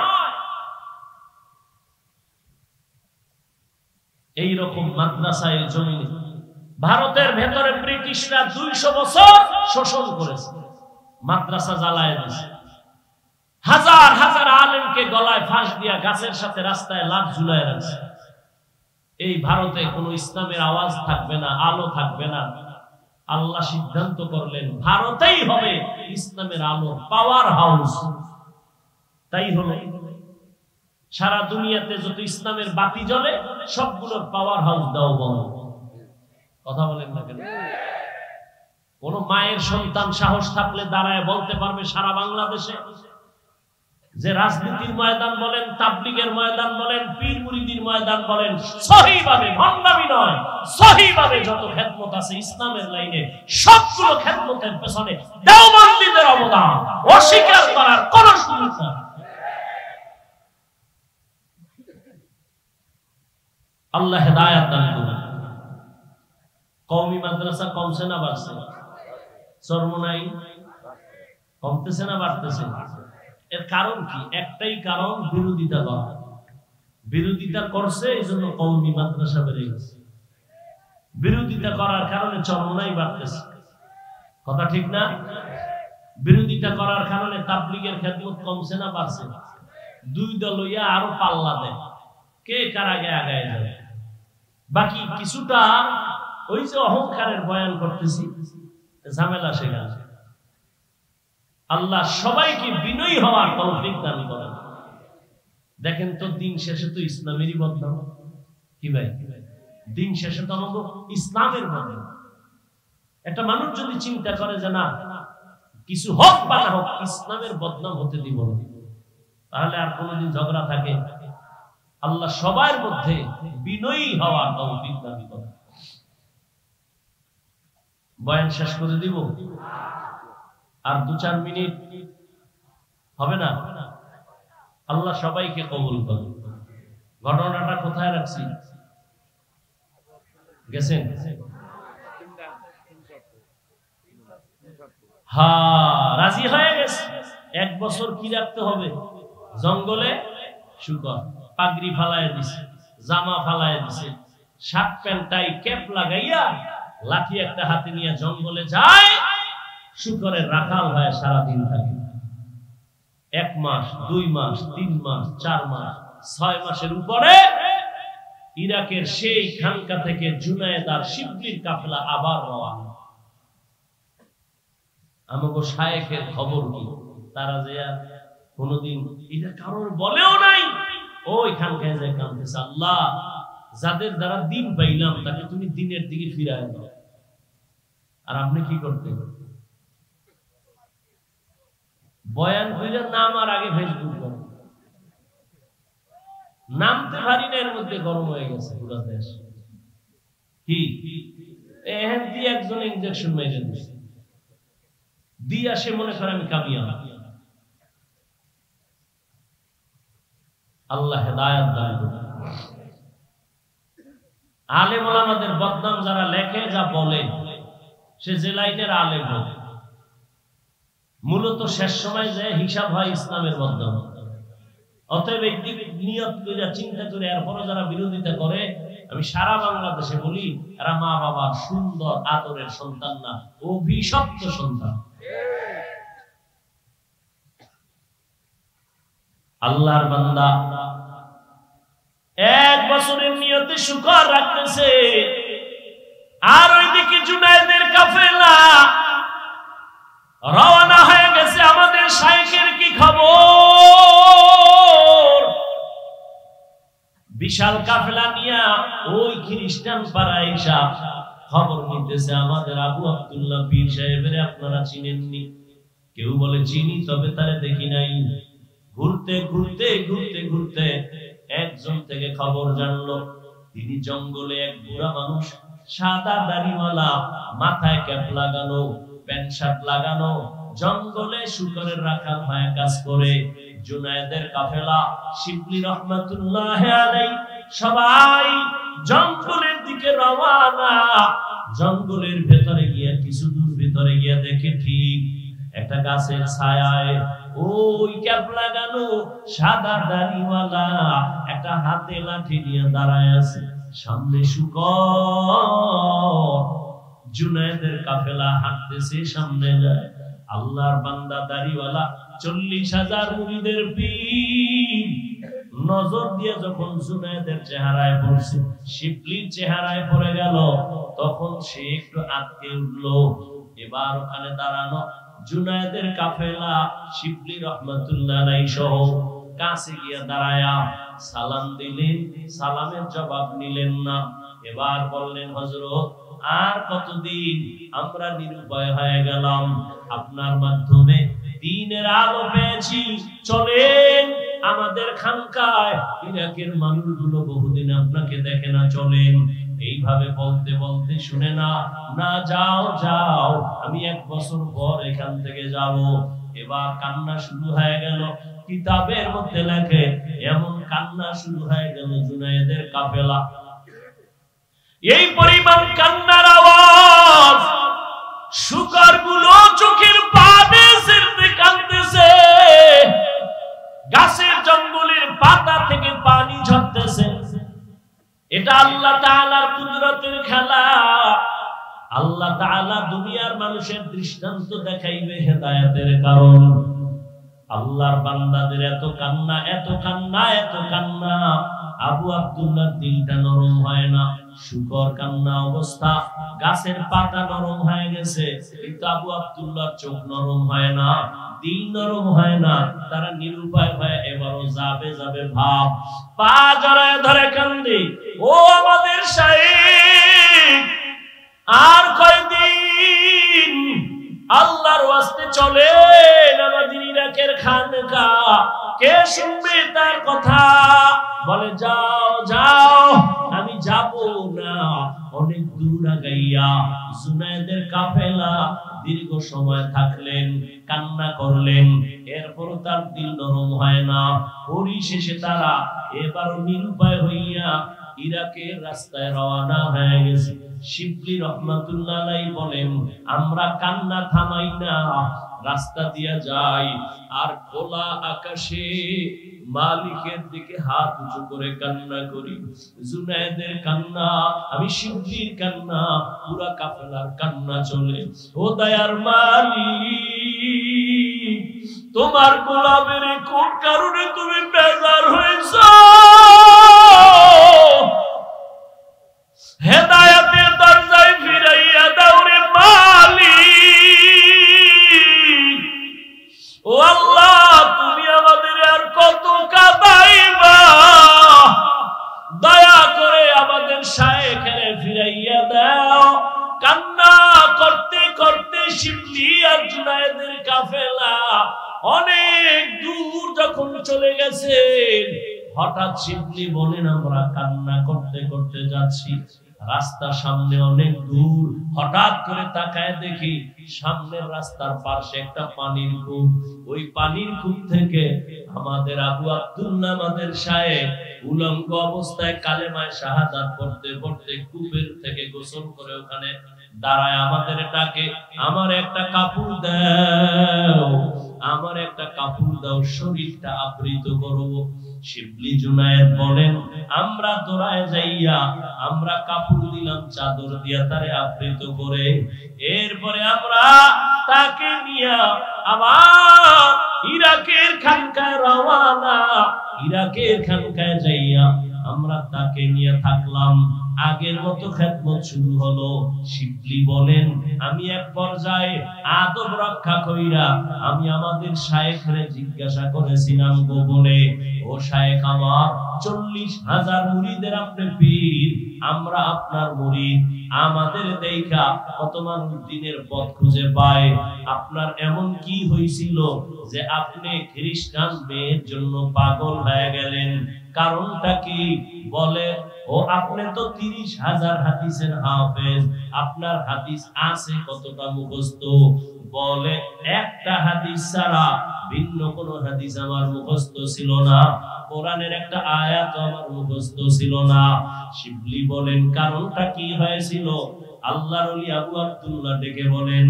এই রকম মাদ্রাসায় জমি ভারতের ভেতরে ব্রিটিশরা 200 বছর শোষণ করেছে। মাদ্রাসা জ্বালায় দিয়েছে, হাজার হাজার আলেমকে গলায় ফাঁস দিয়া গাছের সাথে রাস্তায় লাশ ঝুলায় রাখছে। এই ভারতে কোন ইসলামের আওয়াজ থাকবে না, আলো থাকবে না। আল্লাহ সিদ্ধান্ত করলেন ভারতেই হবে ইসলামের আলো পাওয়ার হাউস। তাই হলো, সারা দুনিয়াতে যত ইসলামের বাতি জ্বলে সবগুলোর পাওয়ার হাউস দাও বলো। কথা বলেন না কেন? কোন মায়ের সন্তান সাহস থাকলে দাঁড়ায় বলতে পারবে সারা বাংলাদেশে যে রাজনীতির ময়দান বলেন, তাবলীগের ময়দান বলেন, পীর মুরিদির ময়দান বলেন, সহিভাবে ভণ্ডামি নয়, সহিভাবে যত খেদমত আছে ইসলামের লাইনে সবগুলো খেদমতের পেছনে দেওবন্দীদের অবদান অস্বীকার করার কোন সুযোগ নেই। আল্লাহ হেদায়েত দান করুন। কওমি মাদ্রাসা কমছে না বাড়ছে? চরমোনাই কমতেছে না বাড়তেছে? এর কারণ কি? একটাই কারণ, বিরোধিতা করা। বিরোধিতা করছে এই জন্য কওমি মাদ্রাসা বেড়ে গেছে। বিরোধিতা করার কারণে চরমোনাই বাড়তেছে। কথা ঠিক না? বিরোধিতা করার কারণে তাবলীগের খেদমত কমছে না বাড়ছে? দুই দল হইয়া আরো পাল্লা দেয়, কে কার আগে আগায় যাবে। বাকি কিছুটা ওই যে অহংকারের বয়ান করতেছি, ঝামেলা সেখানে। আল্লাহ সবাইকে বিনয়ী হওয়ার তৌফিক দান করেন। দেখেন তো দিন শেষে তো ইসলামেরই বদনাম। কি ভাই, দিন শেষে তো আমাদের ইসলামের বদনাম। একটা মানুষ যদি চিন্তা করে যে না কিছু হোক বা না হোক ইসলামের বদনাম হতে দিব না, তাহলে আর কোনদিন ঝগড়া থাকে? আল্লাহ সবার মধ্যে বিনয়ী হওয়ার তৌফিক দান করেন। বয়ান শেষ করে দিব, আর 2-4 মিনিট হবে না? আল্লাহ সবাইকে কবুল করুন। ঘটনাটা কোথায় রাখছি গেছেন? হ্যাঁ, রাজি হয়ে গেছে। 1 বছর কি রাখতে হবে? জঙ্গলে শুকর, পাগড়ি ফালায় দিছে, জামা ফালায় দিছে, শার্ট প্যান্ট টাই ক্যাপ লাগাইয়া লাঠি একটা হাতে নিয়ে জঙ্গলে যায়, শুকরের রাখাল হয়, সারাদিন থাকে। 1 মাস, 2 মাস, 3 মাস, 4 মাস, 6 মাসের উপরে ইরাকের সেই খানকা থেকে জুনায়েদ আর শিবলির কাফেলা আবার রওনা। আমাগো শায়েখের খবর কি? তারা যে কোনদিন এটা কারোর বলেও নাই, ওই খানকায় যায় কাঁদতেছে, আল্লাহ যাদের দ্বারা দিন পাইলাম তাকে তুমি দিনের দিকে ফিরায় দাও। আর আপনি কি করতেন? বয়ান কইরা নামার আগে ফেসবুক করেন। নামতে পারি না, এর মধ্যে গরম হয়ে গেছে পুরো দেশ। কি এহেন দিয়ে একজন ইনজেকশন মেরে দিচ্ছে, দিয়া সে মনে করে আমি কামিয়াব। আল্লাহ হেদায়েত দান করুন। আলেম ওলামাদের বদনাম যারা লেখে, যা বলে, সে যে লাইনের আলেম হোক, মূলত শেষ সময় যে হিসাব হয় ইসলামের বদনাম। অতএব একদিক নিয়ত করে চিন্তা করে এরপরও যারা বিরোধিতা করে, আমি সারা বাংলাদেশে বলি এরা মা বাবার সুন্দর আদরের সন্তান না, অভিশপ্ত সন্তান। আল্লাহর বান্দা 1 বছরের নিয়তে শুকর রাখতেছে, আর ওইদিকে জুনায়েদের কাফেলা রওনা হয়ে গেছে। আমাদের শাইখের কি খবর? বিশাল কাফেলা নিয়া ওই খ্রিস্টান পাড়ায় এসে খবর নিতেছে, আমাদের আবু আব্দুল্লাহ পীর সাহেবের আপনারা চিনেননি? কেউ বলে চিনি, তবে তারে দেখি নাই। ঘুরতে ঘুরতে ঘুরতে ঘুরতে একজন থেকে খবর জানলো, তিনি জঙ্গলে এক বুড়া মানুষ, সাদা দাড়িওয়ালা, মাথায় ক্যাপ লাগানো, প্যান্ট শার্ট লাগানো, জঙ্গলে শুকরের রাখাল হয়ে কাজ করে। জুনায়েদের কাফেলা শিবলি রহমাতুল্লাহ আলাইহি সবাই জঙ্গলের দিকে রওনা। জঙ্গলের ভেতরে গিয়ে কিছু দূর ভেতরে গিয়ে দেখে ঠিক একটা গাছের ছায়ায় ওই ক্যাপ লাগানো সাদা দাড়িওয়ালা একটা হাতে লাঠি নিয়ে দাঁড়ায় আছে, সামনে শুকর। জুনায়েদের কাফেলা হাঁটতেছে, সামনে যায়। আল্লাহর বান্দা দাড়িওয়ালা 40,000 মুরিদের পীর নজর দিয়ে যখন জুনায়েদের চেহারায় পড়ছে, শিবলির চেহারায় পড়ে গেল, তখন সে একটু আটকে উঠলো। এবার ওখানে দাঁড়ানো জুনায়েদের কাফেলা শিবলি রহমাতুল্লাহ আলাইহি সহ কাছে গিয়ে দাঁড়ায়া সালাম দিলেন, সালামের জবাব নিলেন না। এবার বললেন, হযরত আর কতদিন আমরা নিরুপায় হয়ে গেলাম, আপনার মাধ্যমে দ্বীনের আলো পেয়েছি, চলেন আমাদের খানকায়, ইরাকের মানুষগুলো বহুদিন আপনাকে দেখে না, চলেন। এইভাবে বলতে বলতে শুনে না, না যাও যাও, আমি 1 বছর পর এখান থেকে যাব। এবার কান্না শুরু হয়ে গেল। কিতাবের মধ্যে লেখে এমন কান্না শুরু হয়ে গেল জুনায়েদের কাফেলা, এই পরিমাণ কান্নার আওয়াজ, শুকরগুলো চোখের পানি ছেড়ে কাঁদতেছে, গাছের জঙ্গলের পাতা থেকে পানি ঝরতেছে। এটা আল্লাহ তাআলার কুদরতের খেলা। আল্লাহ তাআলা দুনিয়ার মানুষের দৃষ্টান্ত দেখাইবে হেদায়েতের কারণ। আল্লাহর বান্দাদের এত কান্না, এত কান্না, এত কান্না, আবু আব্দুল্লাহর দিলটা নরম হয় না। শুকর কান্না অবস্থা, গাছের পাতা নরম হয়ে গেছে, কিন্তু আবু আব্দুল্লাহর চোখ নরম হয় না, দিল নরম হয় না। তারা নিরুপায় হয়ে এবারও যাবে যাবে ভাব, পা জড়ায় ধরে কান্দে, ও আমাদের শাইখ, আর কয়দিন আল্লাহর ওয়াস্তে চলেন আমাদের ইরাকের খানকা, কে শুনবে তার কথা? বলে যাও যাও, আমি যাব না। অনেক দূর আগাইয়া জুনায়েদের কাফেলা দীর্ঘ সময় থাকলেন, কান্না করলেন, এরপরও তার দিল নরম হয় না। পরিশেষে তারা এবারও নিরুপায় হইয়া ইরাকের রাস্তায় রওনা হয়ে গেছে। শিবলি রহমাতুল্লাহ আলাইহি বলেন, আমরা কান্না থামাই না, রাস্তা দিয়া যাই, আর খোলা আকাশে মালিকের দিকে হাত উঁচু করে কান্না করি। জুনায়েদের কান্না, আমি শিবলির কান্না, পুরা কাফেলার কান্না চলে। ও দয়ার মালিক, তোমার গোলামের কোন কারণে তুমি বেজার হয়েছো? হেদায়েতের দরজায় ফিরাইয়া দাও রে মালিক। ও আল্লাহ, তুমি আমাদের আর কত কাঁদাইবা? দয়া করে আমাদের শায়েখের ফিরাইয়া দাও। কান্না করতে করতে শিবলি আর জুনায়েদের কাফেলা অনেক দূর যখন চলে গেছে, হঠাৎ শিবলি বলেন, আমরা কান্না করতে করতে যাচ্ছি, রাস্তার সামনে অনেক দূর, হঠাৎ করে তাকায় দেখি সামনের রাস্তার পাশে একটা পানির কূপ। ওই পানির কূপ থেকে আমাদের আবু আব্দুল্লাহ, আমাদের শায়েখ, উলঙ্গ অবস্থায় কালেমায়ে শাহাদাত পড়তে পড়তে কূপের থেকে গোসল করে ওখানে দাঁড়ায় আমাদের ডাকে, আমার একটা কাপড় দাও, আমার একটা কাপড় দাও, শরীরটা আবৃত করব। শিবলি জুনায়েদ বলেন, আমরা দৌড়ায় যাইয়া আমরা কাপড় দিলাম, চাদর দিয়া তারে আবৃত করে। এরপরে আমরা তাকে নিয়ে আবার ইরাকের খানকায় রওনা। ইরাকের খানকায় যাইয়া আমরা তাকে নিয়ে থাকলাম। আগের মতো খেদমত শুরু হলো। শিবলি বলেন, আমি এক পর্যায়ে আদব রক্ষা কইরা আমি আমাদের শায়েখরে জিজ্ঞাসা করেছিলাম গোপনে, ও শায়েখ আমার, 40,000 মুরিদের আপনি পীর, আমরা আপনার মুরিদ, আমাদের দেখা কত মানুষ দিনের পথ খুঁজে পায়, আপনার এমন কি হয়েছিল যে আপনি খ্রিস্টান মেয়ের জন্য পাগল হয়ে গেলেন? কারণটা কি? বলে, ও আপনি তো 30,000 হাদিসের হাফেজ, আপনার হাদিস আছে কতটা মুখস্থ? বলে, একটা হাদিস ছাড়া ভিন্ন কোন হাদিস আমার মুখস্থ ছিল না, কোরআনের একটা আয়াত আমার মুখস্থ ছিল না। শিবলি বলেন, কারণটা কি হয়েছিল? আল্লাহর ওলি আবু আব্দুল্লাহ ডেকে বলেন,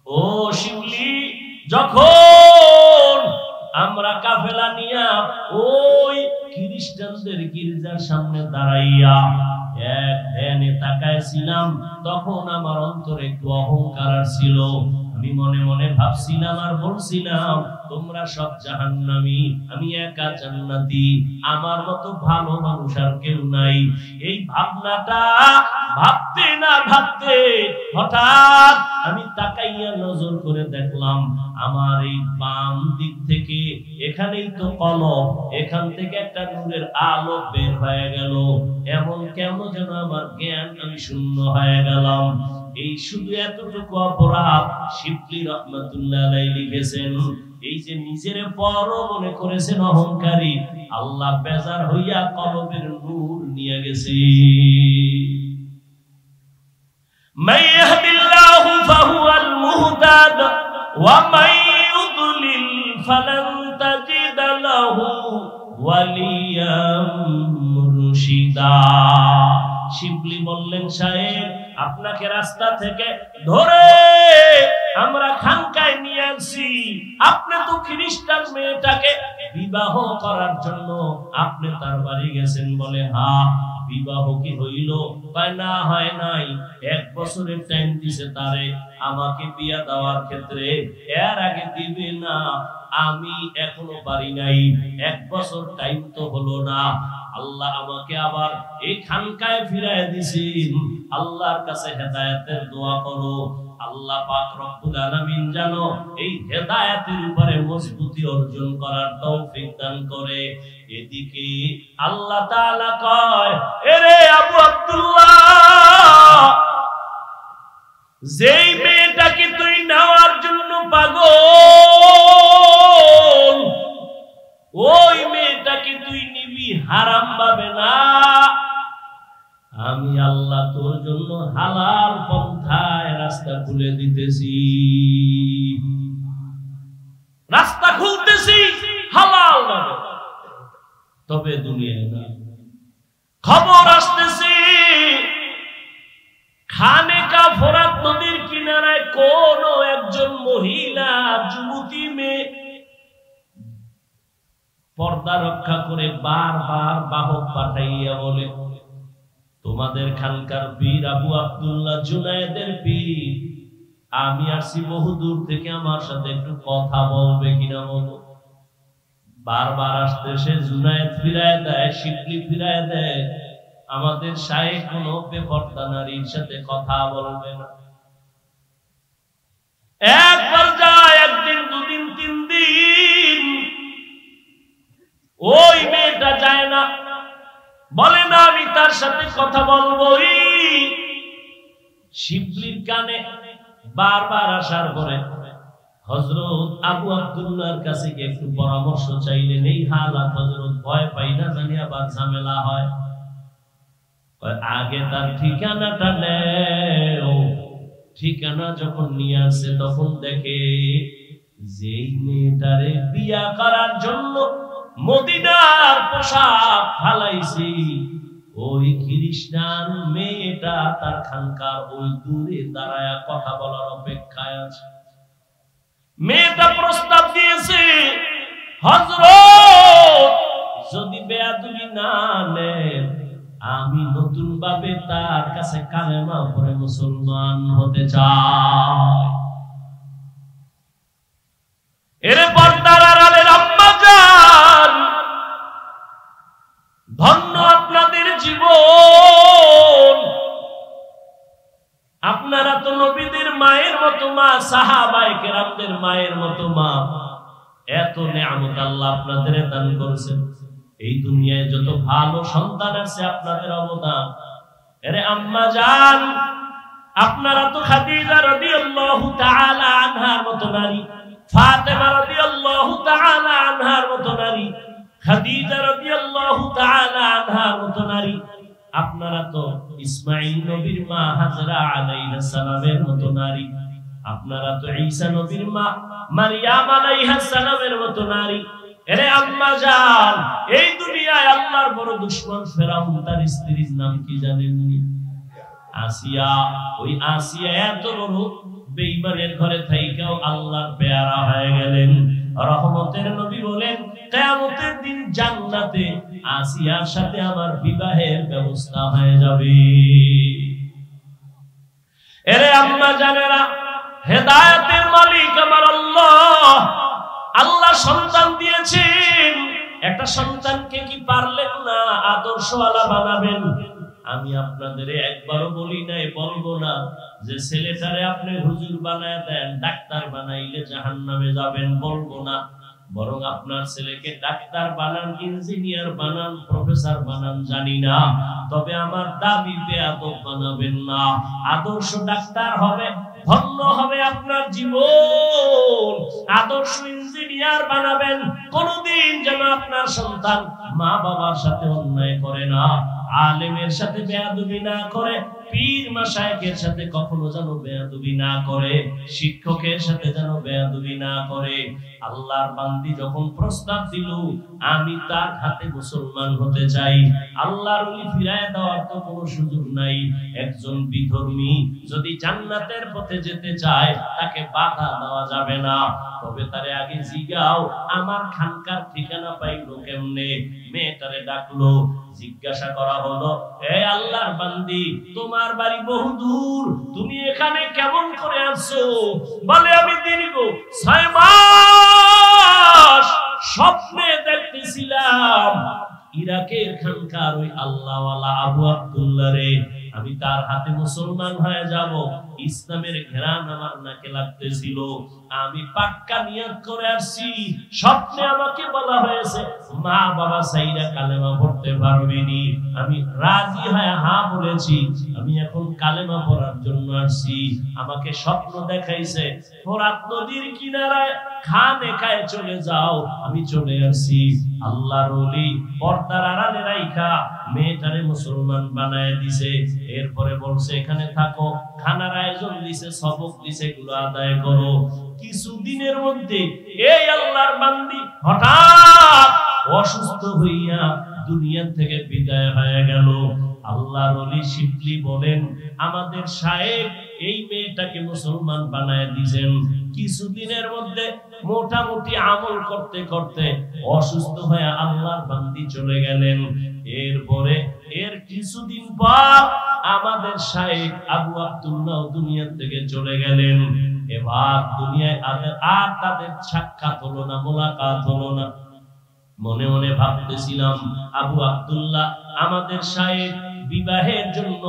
ও শিবলি, যখন আমরা কাফেলা নিয়া ওই খ্রিস্টানদের গির্জার সামনে দাঁড়াইয়া এক ধ্যানে তাকাইছিলাম, তখন আমার অন্তরে একটু অহংকার ছিল। আমি মনে মনে ভাবছিলাম আর বলছিলাম তোমরা সব জাহান্নামী, আমি একা জান্নাতি, আমার মতো ভালো মানুষ আর কেউ নাই। এই ভাবনাটা ভাবতে না ভাবতে হঠাৎ আমি তাকাইয়া নজর করে দেখলাম আমার এই বাম দিক থেকে, এখানেই তো কলব, এখান থেকে একটা নূরের আলো বের হয়ে গেল। এমন কেমন যেন আমার জ্ঞান, আমি শূন্য হয়ে গেলাম। এই শুধু এতটুকু অপরাধ শিবলি রহমাতুল্লাহ আলাইহি লিখেছেন। এই যে নিজের বড় মনে করেছেন অহংকারী, আল্লাহ বেজার হইয়া কলবের নূর নিয়ে গেছে। মান ইয়াহদিল্লাহু ফাহুয়াল মুহতাদ ওয়া মান ইউদ্লিল ফালান তাজিদ লাহু ওয়ালিয়াম মুরশিদা। শিবলি বললেন, সাহেব আপনাকে রাস্তা থেকে ধরে আমরা খানকায় নিয়ে আসছি, আপনি তো খ্রিস্টান মেয়েটাকে বিবাহ করার জন্য আপনি তার বাড়ি গেছেন। বলে, হ্যাঁ বিবাহ কি হইল? কয় না, হয় নাই। 1 বছরের টাইম দিছে তারে আমাকে বিয়া দেওয়ার ক্ষেত্রে, এর আগে দিবে না। আমি এখনো পারি নাই, 1 বছর টাইম তো হলো না। আল্লাহ আমাকে আবার এই খানকায় ফিরায় দিছেন। আল্লাহর কাছে হেদায়েতের দোয়া করো, আল্লাহ পাক রব্বুল আলামিন যেন এই হেদায়েতের উপরে মজবুতি অর্জন করার তৌফিক দান করে। এদিকে আল্লাহ তাআলা কয়, এরে আবু আব্দুল্লাহ, যেই মেয়েটাকে তুই নেওয়ার জন্য পাগল, ওই মেয়েটাকে তুই নিবি হারাম ভাবে না। আমি আল্লাহ তোর জন্য হালাল পন্থায় রাস্তা খুলে দিতেছি, রাস্তা খুলতেছি হালাল ভাবে। তবে দুনিয়ায় না, খবর আসতেছে খানেকা ফোরাত নদীর কিনারায় কোন একজন মহিলা যুবতী মেয়ে পর্দা রক্ষা করে বারবার বাহক পাঠাইয়া বলে, তোমাদের খানকার পীর আবু আব্দুল্লাহ জুনায়েদের পীর, আমি আসছি বহু দূর থেকে, আমার সাথে একটু কথা বলবে কিনা বলো। বারবার আসতে সে জুনায়েদ ফিরায় দেয়, শিবলি ফিরায় দেয়, আমাদের শায়েখ কোনো বেপর্দা নারীর সাথে কথা বলবে না। একবার যায়, একদিন, দুদিন, 3 দিন, ওই মেয়েটা যায় না, বলে না আমি তার সাথে কথা বলবোই। শিবলির কানে বারবার আসার পরে হযরত আবু আব্দুল্লাহর কাছে গিয়ে একটু পরামর্শ চাইলেন। এই হালাত হযরত ভয় পাই না জানি আবার ঝামেলা হয়। আগে তার ঠিকানাটা নেও। ঠিকানা যখন নিয়ে আসে তখন দেখে যেই মেয়েটারে বিয়া করার জন্য মদিনার পোশাক ফালাইছি, ওই খ্রিস্টান মেয়েটা তার খানকার ওই দূরে দাঁড়ায়া কথা বলার অপেক্ষায় আছে। মেয়েটা প্রস্তাব দিয়েছে, হযরত যদি বেয়াদবি না নেন, আমি নতুন ভাবে তার কাছে কালেমা পড়ে মুসলমান হতে চাই। এরে পর্দার আড়ালের আম্মা জান, ধন্য আপনাদের জীবন। আপনারা তো নবীদের মায়ের মতো মা, সাহাবায়ে কেরামদের মায়ের মতো মা। এত নেয়ামত আল্লাহ আপনাদের দান করেছেন। এই দুনিয়ায় যত ভালো সন্তান আছে আপনাদের অবদান। এরে আম্মা জান, আপনারা তো খাদিজা রাদিয়াল্লাহু তাআলা আনহার মতো নারী, ফাতেমা রাদিয়াল্লাহু তাআলা আনহার মতো নারী, খাদিজা রাদিয়াল্লাহু তাআলা আনহার মতো নারী। আপনারা তো ইসমাঈল নবীর মা হাজরা আলাইহিস সালামের মতো নারী। আপনারা তো ঈসা নবীর মা মারইয়াম আলাইহিস সালামের মতো নারী। এরে আম্মা জান, এই দুনিয়ায় আল্লাহর বড় দুশমন ফেরাউন, তার স্ত্রীর নাম কি জানেননি? আসিয়া। ওই আসিয়া এত বড় বেঈমানের ঘরে থাইকাও আল্লাহর পেয়ারা হয়ে গেলেন। রহমতের নবী বলেন, কিয়ামতের দিন জান্নাতে আসিয়ার সাথে আমার বিবাহের ব্যবস্থা হয়ে যাবে। এরে আম্মা জানেরা, হেদায়েতের মালিক আমার আল্লাহ। আল্লাহ সন্তান দিয়েছেন, একটা সন্তানকে কি পারলেন না আদর্শওয়ালা বানাবেন? আমি আপনাদের একবারও বলি নাই, বলবো না যে ছেলেটারে আপনি হুজুর বানায় দেন, ডাক্তার বানাইলে জাহান্নামে যাবেন, বলবো না। বরং আপনার ছেলেকে ডাক্তার বানান, ইঞ্জিনিয়ার বানান, প্রফেসর বানান, জানি না, তবে আমার দাবি বেয়াদব বানাবেন না। আদর্শ ডাক্তার হবে, ধন্য হবে আপনার জীবন। আদর্শ ইঞ্জিনিয়ার বানাবেন। কোনদিন যেন আপনার সন্তান মা বাবার সাথে অন্যায় করে না, আলেমের সাথে বেয়াদবি না করে, পীর মাশায়েখের সাথে কখনো যেন বেয়াদবি না করে, শিক্ষকের সাথে যেন বেয়াদবি না করে। আল্লাহর বান্দি যখন প্রস্তাব দিল আমি তার হাতে মুসলমান হতে চাই, আল্লাহর ওলি ফিরায় দেওয়ার তো কোনো সুযোগ নাই। একজন বিধর্মী যদি জান্নাতের পথে যেতে চায় তাকে বাধা দেওয়া যাবে না, তবে তারে আগে জিগাও আমার খানকার ঠিকানা পাইলো কেমনে। মেয়েটারে ডাকলো, জিজ্ঞাসা করা হলো, এ আল্লাহর বান্দি তোমার বাড়ি বহুদূর, তুমি এখানে কেমন করে আসছো? বলে আমি দীর্ঘ 6 মাস স্বপ্নে দেখতেছিলাম ইরাকের খানকার ওই আল্লাহওয়ালা আবু আব্দুল্লাহ রে, আমি তার হাতে মুসলমান হয়ে যাব। ইসলামের ঘেরান আমার নাকে লাগতেছিল, আমি পাক্কা নিয়ত করে আসছি। স্বপ্নে আমাকে বলা হয়েছে মা বাবা সাইরা কালেমা পড়তে পারবেনি, আমি রাজি হয়ে হ্যাঁ বলেছি। আমি এখন কালেমা পড়ার জন্য আসছি। আমাকে স্বপ্ন দেখাইছে ফোরাত নদীর কিনারায় খানেকায় চলে যাও, আমি চলে আসছি। আল্লাহর ওলি পর্দার আড়ালে রাইখা মেয়েটারে মুসলমান বানায় দিছে। এরপরে বলছে এখানে থাকো, খানার আয়োজন দিছে, সবক দিছে, এগুলো আদায় করো। কিছুদিনের মধ্যে এই আল্লাহর বান্দি হঠাৎ অসুস্থ হইয়া দুনিয়া থেকে বিদায় হয়ে গেল। আল্লাহর ওলি শিবলি বলেন আমাদের শায়েখ এই মেয়েটাকে মুসলমান বানায় দিয়েছেন। কিছুদিনের মধ্যে মোটামুটি আমল করতে করতে অসুস্থ হয়ে আল্লাহর বান্দি চলে গেলেন। এরপরে এর কিছুদিন পর আমাদের শায়েখ আবু আব্দুল্লাহ দুনিয়া থেকে চলে গেলেন। এবার দুনিয়ায় আর তাদের সাক্ষাৎ হলো না, মোলাকাত হলো না। মনে মনে ভাবতেছিলাম আবু আব্দুল্লাহ আমাদের শায়েখ বিবাহের জন্য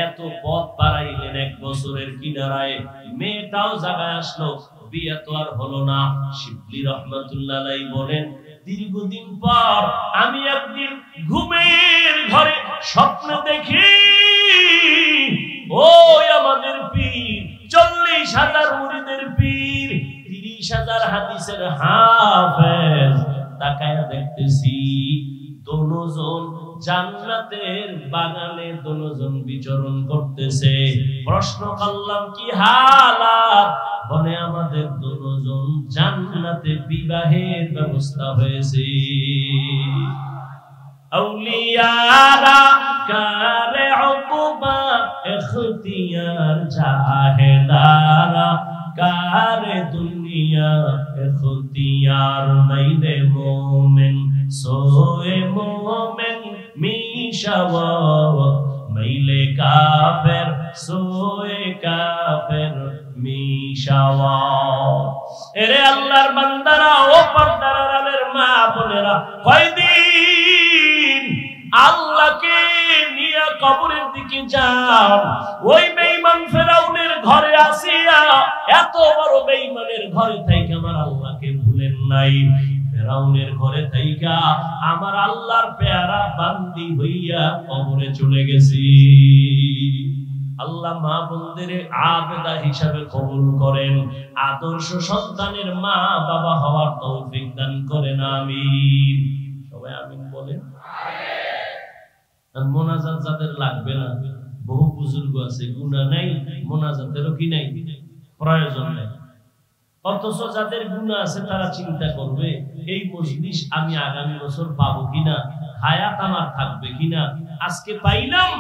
এত পথ বাড়াইলেন, 1 বছরের কিনারায় মেয়েটাও জায়গায় আসলো, বিয়ে তো আর হলো না। শিবলি রহমাতুল্লাহ আলাইহি বলেন দীর্ঘদিন পর আমি একদিন ঘুমের ঘরে স্বপ্ন দেখি ওই আমাদের পীর, 40,000 মুরিদের পীর, 30,000 হাদিসের হাফেজ, তাকায়া দেখতেছি দুজন জান্নাতের বাগানে দুজন বিচরণ করতেছে। প্রশ্ন করলাম কি হালাত? বলে আমাদের দুজন জান্নাতে বিবাহের ব্যবস্থা হয়েছে। আউলিয়ারা কারে উকবা ইখতিয়ার জাহেদারা কারে দুনিয়া ইখতিয়ার মাইলে মোমেন সোয়ে মোমেন মিশাওয়া মাইলে কাফের সোয়ে কাফের মিশাওয়া। এরে আল্লাহর বান্দারা ও পর্দার আড়ালের মা বোনেরা, কয়দিন আল্লাহকে নিয়ে কবরের দিকে যান। ওই বেঈমান ফেরাউনের ঘরে আসিয়া এত বড় বেঈমানের ঘরে থেকে আমার আল্লাহকে ভুলেন নাই। ফেরাউনের ঘরে থাইকা আমার আল্লাহর পেয়ারা বান্দি হইয়া কবরে চলে গেছি। আল্লাহ মা বোনদের আবেদা হিসাবে কবুল করেন, আদর্শ সন্তানের মা বাবা হওয়ার তৌফিক দান করেন, আমিন। সবাই আমিন বলেন। মোনাজাত যাদের লাগবে না, বহু বুজুর্গ আছে, গুনাহ নাই, মোনাজাতেরও কি নাই, প্রয়োজন নাই। অথচ যাদের গুনাহ আছে তারা চিন্তা করবে এই মজলিস আমি আগামী বছর পাবো কিনা, হায়াত আমার থাকবে কিনা। আজকে পাইলাম,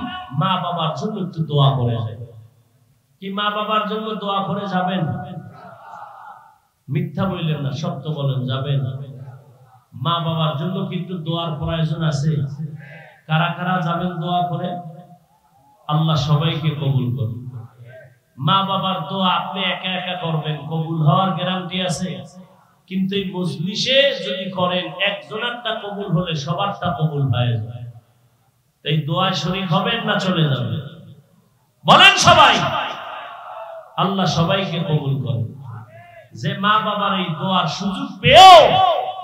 মা বাবার জন্য একটু দোয়া করে যায়। কি মা বাবার জন্য দোয়া করে যাবেন? মিথ্যা বললেন না, সত্য বলেন, যাবেন। মা বাবার জন্য কিন্তু দোয়ার প্রয়োজন আছে। কারা কারা যাবেন দোয়া করে? আল্লাহ সবাইকে কবুল করুন। মা বাবার দোয়া আপনি একা একা করবেন, কবুল হওয়ার গ্যারান্টি আছে? কিন্তু এই মজলিসে যদি করেন একজনেরটা কবুল হলে সবারটা কবুল হয়ে যায়। এই দোয়া শরীক হবেন না চলে যাবে? বলেন সবাই। আল্লাহ সবাইকে কবুল করেন। যে মা বাবার এই দোয়ার সুযোগ পেয়েও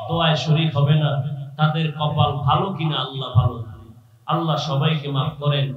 দোয়ায় শরীক হবে না, তাদের কপাল ভালো কিনা আল্লাহ ভালো জানেন। আল্লাহ সবাইকে মাফ করেন।